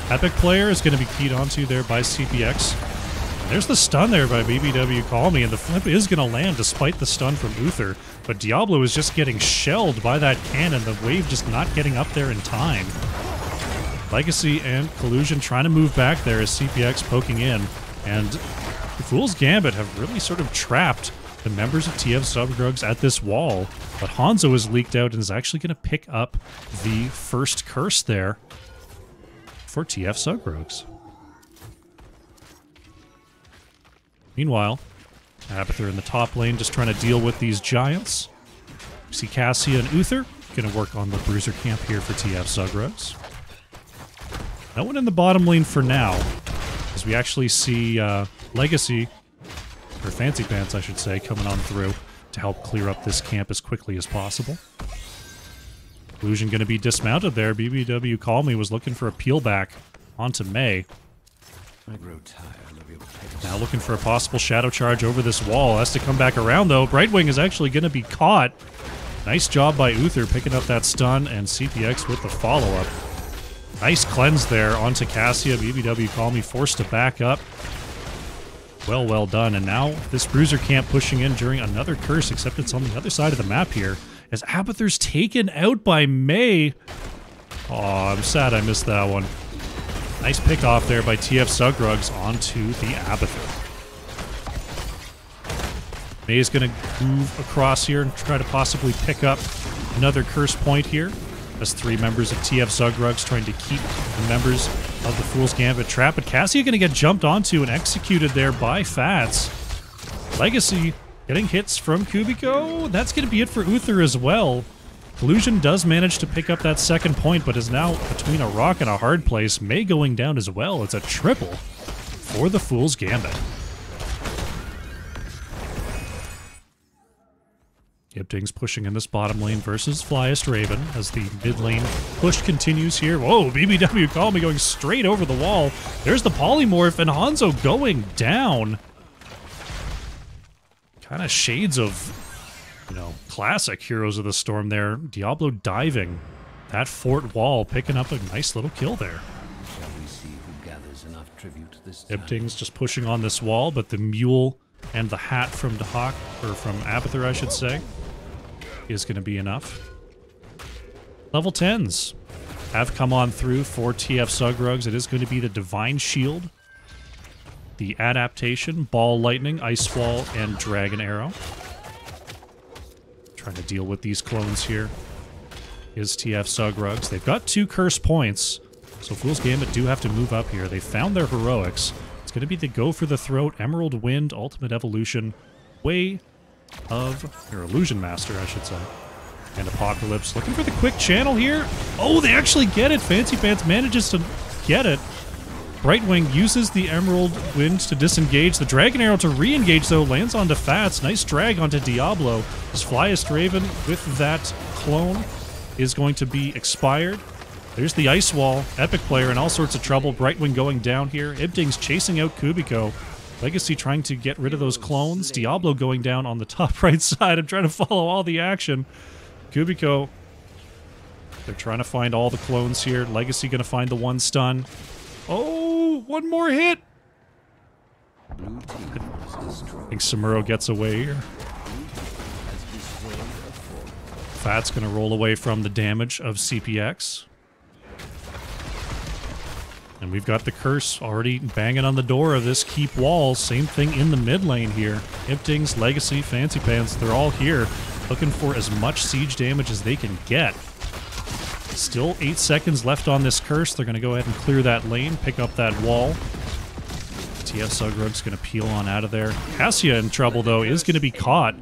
Epic player is going to be keyed onto there by CPX. There's the stun there by BBW Call Me, and the flip is going to land despite the stun from Uther. But Diablo is just getting shelled by that cannon, the wave just not getting up there in time. Legacy and Collusion trying to move back there as CPX poking in. And the Fool's Gambit have really sort of trapped the members of TFzugrugs at this wall. But Hanzo is leaked out and is actually going to pick up the first curse there for TFzugrugs. Meanwhile, Abathur in the top lane just trying to deal with these giants. We see Cassia and Uther going to work on the bruiser camp here for TFzugrugs. No one in the bottom lane for now, as we actually see Legacy, or Fancy Pants I should say, coming on through to help clear up this camp as quickly as possible. Illusion going to be dismounted there. BBW Call Me was looking for a peel back onto May. I grow tired of your petty. Now looking for a possible shadow charge over this wall. Has to come back around though. Brightwing is actually going to be caught. Nice job by Uther picking up that stun, and CPX with the follow-up. Nice cleanse there onto Cassia. BBW Call Me forced to back up. Well done. And now this bruiser camp pushing in during another curse, except it's on the other side of the map here, as Abathur's taken out by May. Oh, I'm sad I missed that one. Nice pick off there by TFzugrugs onto the Abathur. May is going to move across here and try to possibly pick up another curse point here. As three members of TFzugrugs trying to keep the members of the Fool's Gambit trapped. But Cassia going to get jumped onto and executed there by Fats. Legacy getting hits from Kubiko. That's going to be it for Uther as well. Collusion does manage to pick up that second point, but is now between a rock and a hard place. May going down as well. It's a triple for the Fool's Gambit. Ibtings pushing in this bottom lane versus Flyest Raven as the mid lane push continues here. Whoa, BBW Call Me going straight over the wall. There's the polymorph, and Hanzo going down. Kind of shades of, you know, classic Heroes of the Storm there. Diablo diving that fort wall, picking up a nice little kill there. Shall we see who gathers enough tribute this time? Ibtings just pushing on this wall, but the mule and the hat from Dahak, or from Abathur, I should say, is going to be enough. Level 10s have come on through for TFzugrugs. It is going to be the Divine Shield, the Adaptation, Ball Lightning, Ice Wall, and Dragon Arrow. Trying to deal with these clones here is TFzugrugs. They've got 2 curse points, so Fool's Gambit do have to move up here. They found their heroics. It's going to be the Go for the Throat, Emerald Wind, Ultimate Evolution, Way of, or Illusion Master, I should say, and Apocalypse. Looking for the quick channel here. Oh, they actually get it. Fancy Pants manages to get it. Brightwing uses the Emerald Wind to disengage. The Dragon Arrow to re-engage, though, lands onto Fats. Nice drag onto Diablo. His Flyest Raven with that clone is going to be expired. There's the Ice Wall. Epic player in all sorts of trouble. Brightwing going down here. Ibtings chasing out Kubiko. Legacy trying to get rid of those clones. Diablo going down on the top right side. I'm trying to follow all the action. Kubiko, they're trying to find all the clones here. Legacy going to find the one stun. Oh, one more hit. I think Samuro gets away here. Fat's going to roll away from the damage of CPX. And we've got the curse already banging on the door of this keep wall. Same thing in the mid lane here. Ibtings, Legacy, Fancy Pants, they're all here looking for as much siege damage as they can get. Still 8 seconds left on this curse. They're going to go ahead and clear that lane, pick up that wall. TFzugrugs going to peel on out of there. Cassia in trouble, though, is going to be caught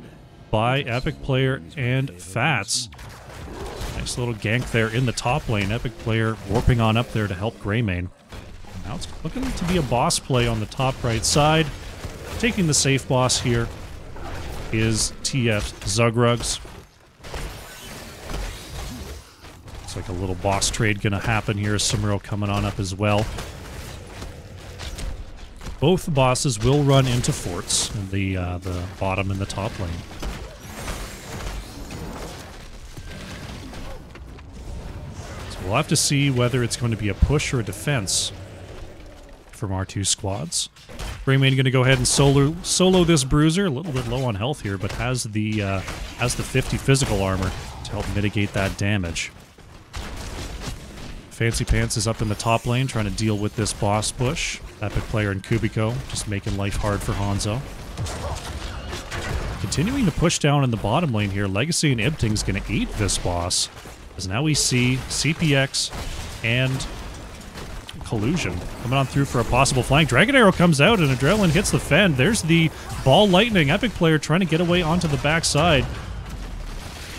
by Epic Player and Fats. Nice little gank there in the top lane. Epic Player warping on up there to help Greymane. Now it's looking to be a boss play on the top right side. Taking the safe boss here is TFzugrugs. Looks like a little boss trade going to happen here. Samuro coming on up as well. Both bosses will run into forts in the bottom and the top lane. So we'll have to see whether it's going to be a push or a defense from our two squads. Greymane going to go ahead and solo this bruiser, a little bit low on health here, but has the 50 physical armor to help mitigate that damage. Fancy Pants is up in the top lane trying to deal with this boss push. Epic Player and Kubiko just making life hard for Hanzo. Continuing to push down in the bottom lane here, Legacy and Ibting's going to eat this boss. As now we see CPX and Collusion coming on through for a possible flank. Dragon Arrow comes out and Adrenaline hits the fend. There's the Ball Lightning. Epic Player trying to get away onto the backside.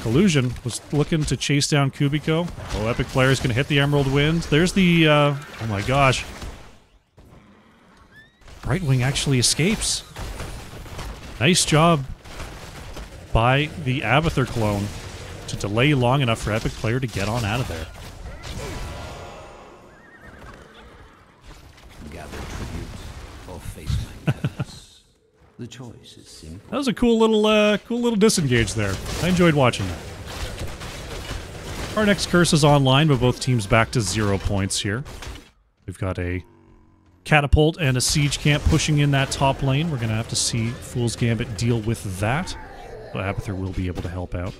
Collusion was looking to chase down Kubiko. Oh, Epic Player is going to hit the Emerald Wind. There's the, oh my gosh. Brightwing actually escapes. Nice job by the Abathur clone to delay long enough for Epic Player to get on out of there. Gather tribute or face my curse. The choice is simple. That was a cool little disengage there. I enjoyed watching that. Our next curse is online, but both teams back to 0 points here. We've got a catapult and a siege camp pushing in that top lane. We're going to have to see Fool's Gambit deal with that. But Abathur will be able to help out.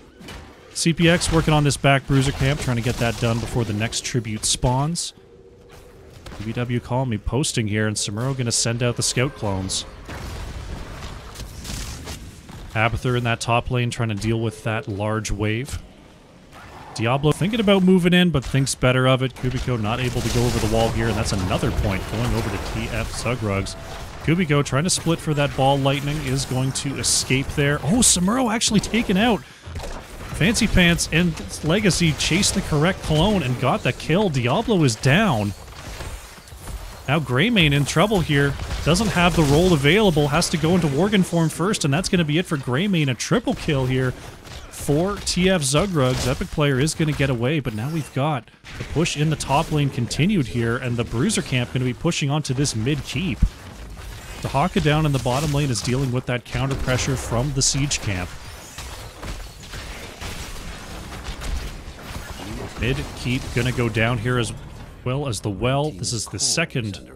CPX working on this back bruiser camp, trying to get that done before the next tribute spawns. BBW Call Me posting here, and Samuro going to send out the scout clones. Abathur in that top lane trying to deal with that large wave. Diablo thinking about moving in, but thinks better of it. Kubiko not able to go over the wall here, and that's another point going over to TFzugrugs. Kubiko trying to split for that Ball Lightning is going to escape there. Oh, Samuro actually taken out. Fancy Pants and Legacy chased the correct clone and got the kill. Diablo is down. Now Greymane in trouble here. Doesn't have the roll available. Has to go into Worgen form first, and that's going to be it for Greymane. A triple kill here for TFzugrugs. Epic Player is going to get away, but now we've got the push in the top lane continued here, and the Bruiser camp going to be pushing onto this mid keep. The Haka down in the bottom lane is dealing with that counter pressure from the siege camp. Mid keep going to go down here as well as the well. This is the second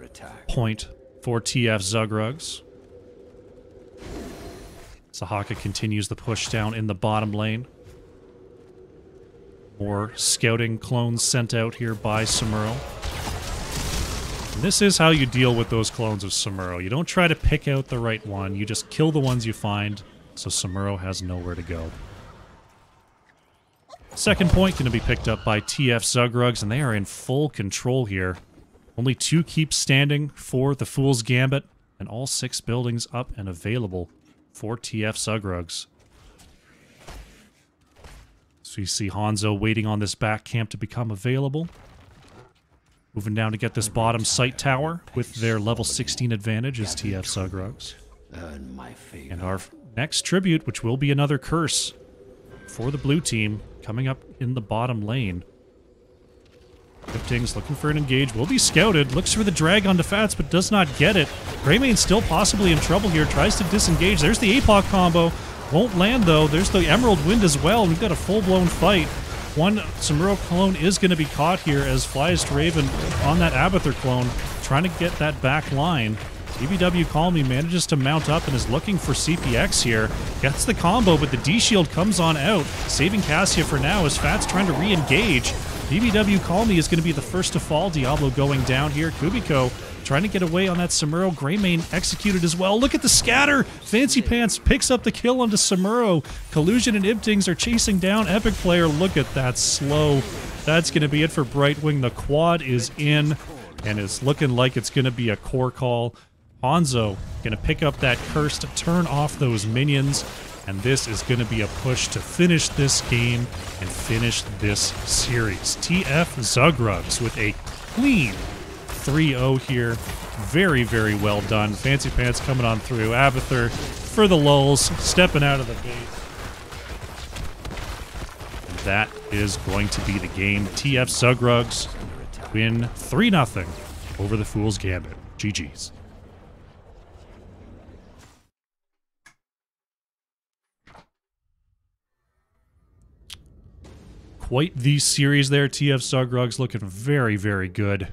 point for TFzugrugs. Sahaka continues the push down in the bottom lane. More scouting clones sent out here by Samuro. And this is how you deal with those clones of Samuro. You don't try to pick out the right one, you just kill the ones you find, so Samuro has nowhere to go. Second point going to be picked up by TFzugrugs, and they are in full control here. Only 2 keep standing for the Fool's Gambit, and all 6 buildings up and available for TFzugrugs. So you see Hanzo waiting on this back camp to become available. Moving down to get this bottom site tower with their level 16 advantage is TFzugrugs. And our next tribute, which will be another curse for the blue team, coming up in the bottom lane. Rifting's looking for an engage, will be scouted, looks for the drag onto Fats, but does not get it. Greymane's still possibly in trouble here, tries to disengage. There's the APOC combo, won't land though. There's the Emerald Wind as well. We've got a full-blown fight. One Samuro clone is going to be caught here as Flyest Raven on that Abathur clone, trying to get that back line. BBW Call Me manages to mount up and is looking for CPX here. Gets the combo, but the D-Shield comes on out, saving Cassia for now as Fat's trying to re-engage. BBW Call Me is going to be the first to fall. Diablo going down here. Kubiko trying to get away on that Samuro. Greymane executed as well. Look at the scatter! Fancy Pants picks up the kill onto Samuro. Collusion and Ibtings are chasing down Epic Player. Look at that slow. That's going to be it for Brightwing. The quad is in, and it's looking like it's going to be a core call. Hanzo going to pick up that curse to turn off those minions, and this is going to be a push to finish this game and finish this series. TFzugrugs with a clean 3-0 here. Very, very well done. Fancy Pants coming on through. Abathur for the lulls, stepping out of the base. And that is going to be the game. TFzugrugs win 3-0 over the Fool's Gambit. GG's. Quite the series there. TFzugrugs looking very, very good.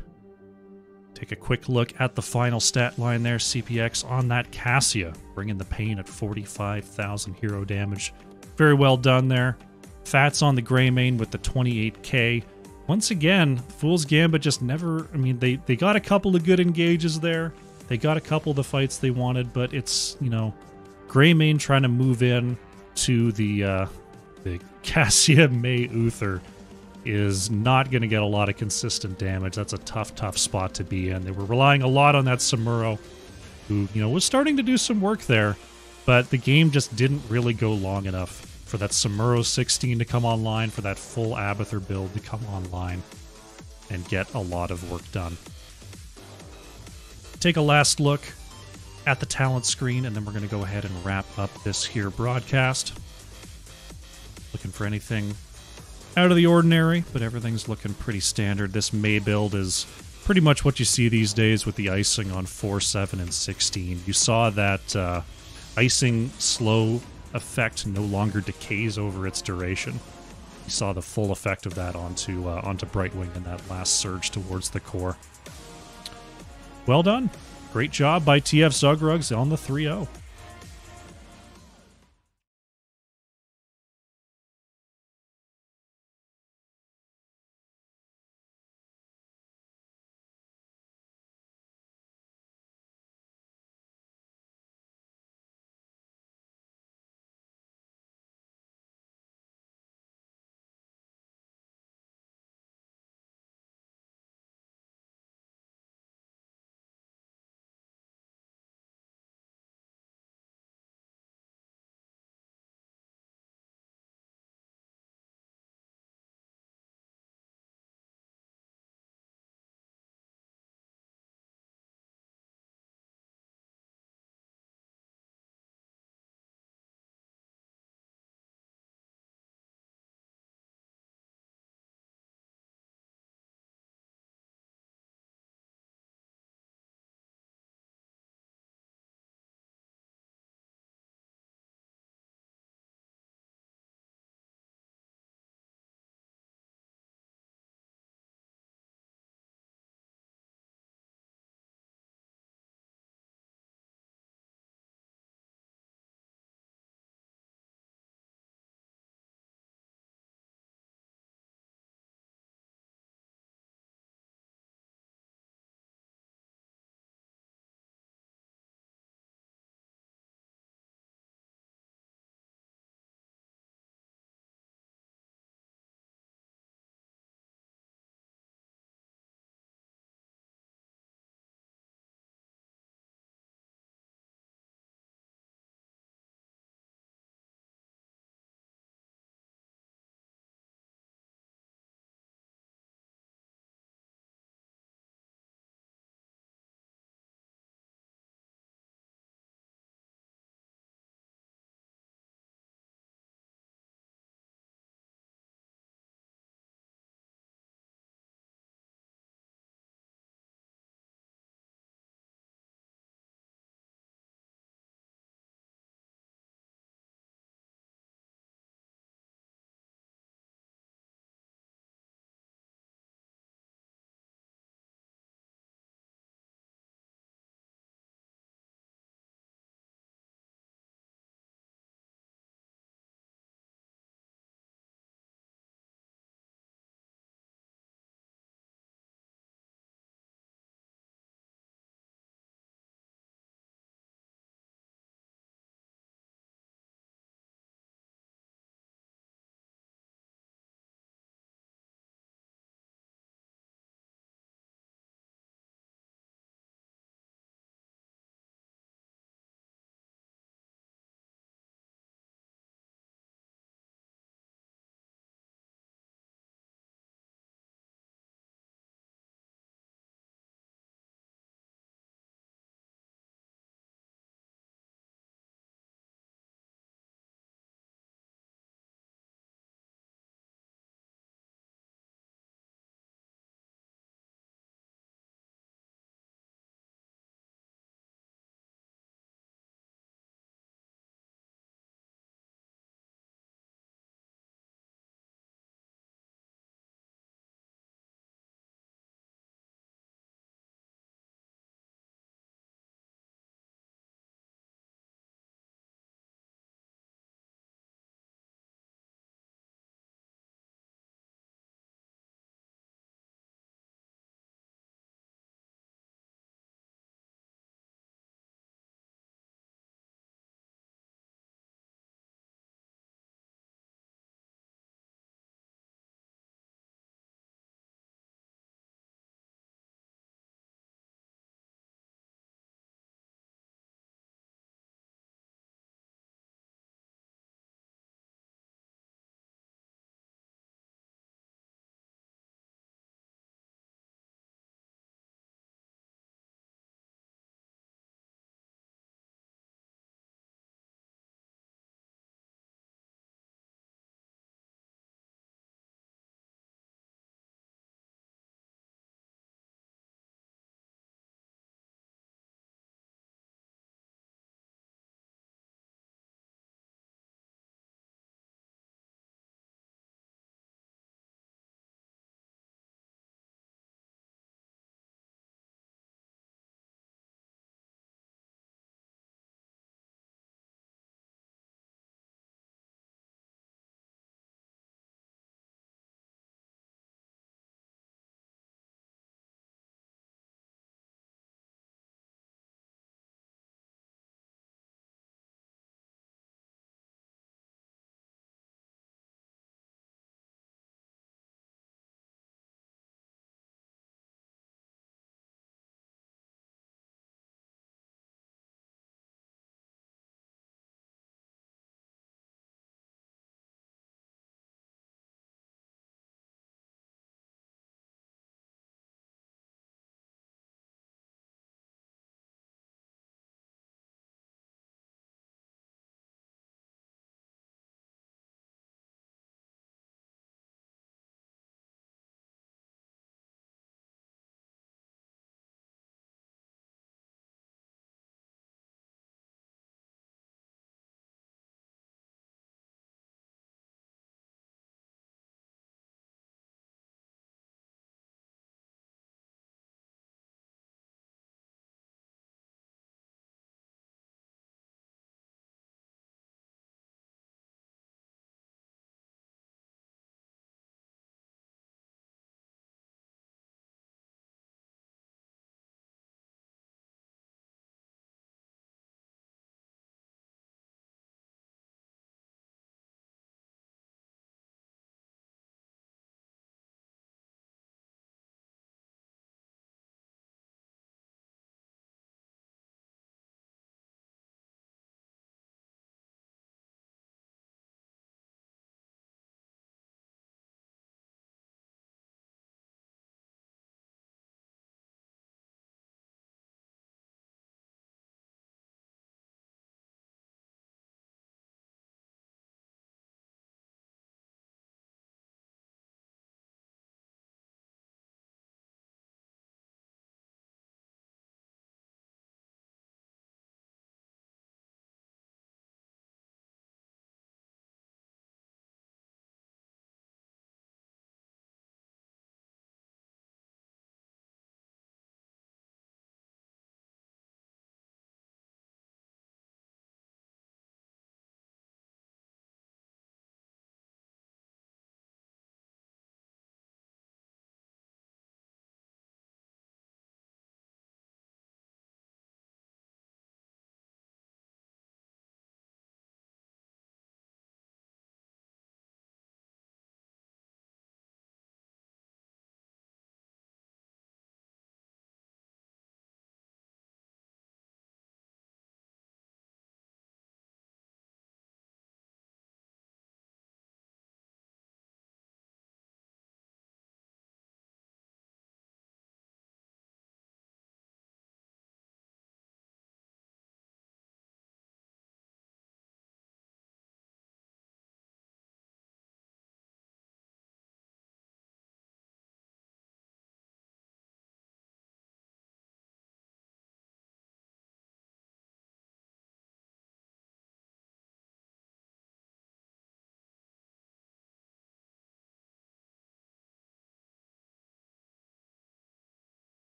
Take a quick look at the final stat line there. CPX on that Cassia, bringing the pain at 45,000 hero damage. Very well done there. Fats on the Greymane with the 28k. Once again, Fool's Gambit just never... I mean, they got a couple of good engages there. They got a couple of the fights they wanted, but it's, you know, Greymane trying to move in to the Cassia May Uther is not going to get a lot of consistent damage. That's a tough, tough spot to be in. They were relying a lot on that Samuro, who, you know, was starting to do some work there, but the game just didn't really go long enough for that Samuro 16 to come online, for that full Abathur build to come online and get a lot of work done. Take a last look at the talent screen, and then we're going to go ahead and wrap up this here broadcast. Looking for anything out of the ordinary, but everything's looking pretty standard. This May build is pretty much what you see these days with the icing on 4, 7, and 16. You saw that icing slow effect no longer decays over its duration. You saw the full effect of that onto Brightwing in that last surge towards the core. Well done. Great job by TFzugrugs on the 3-0.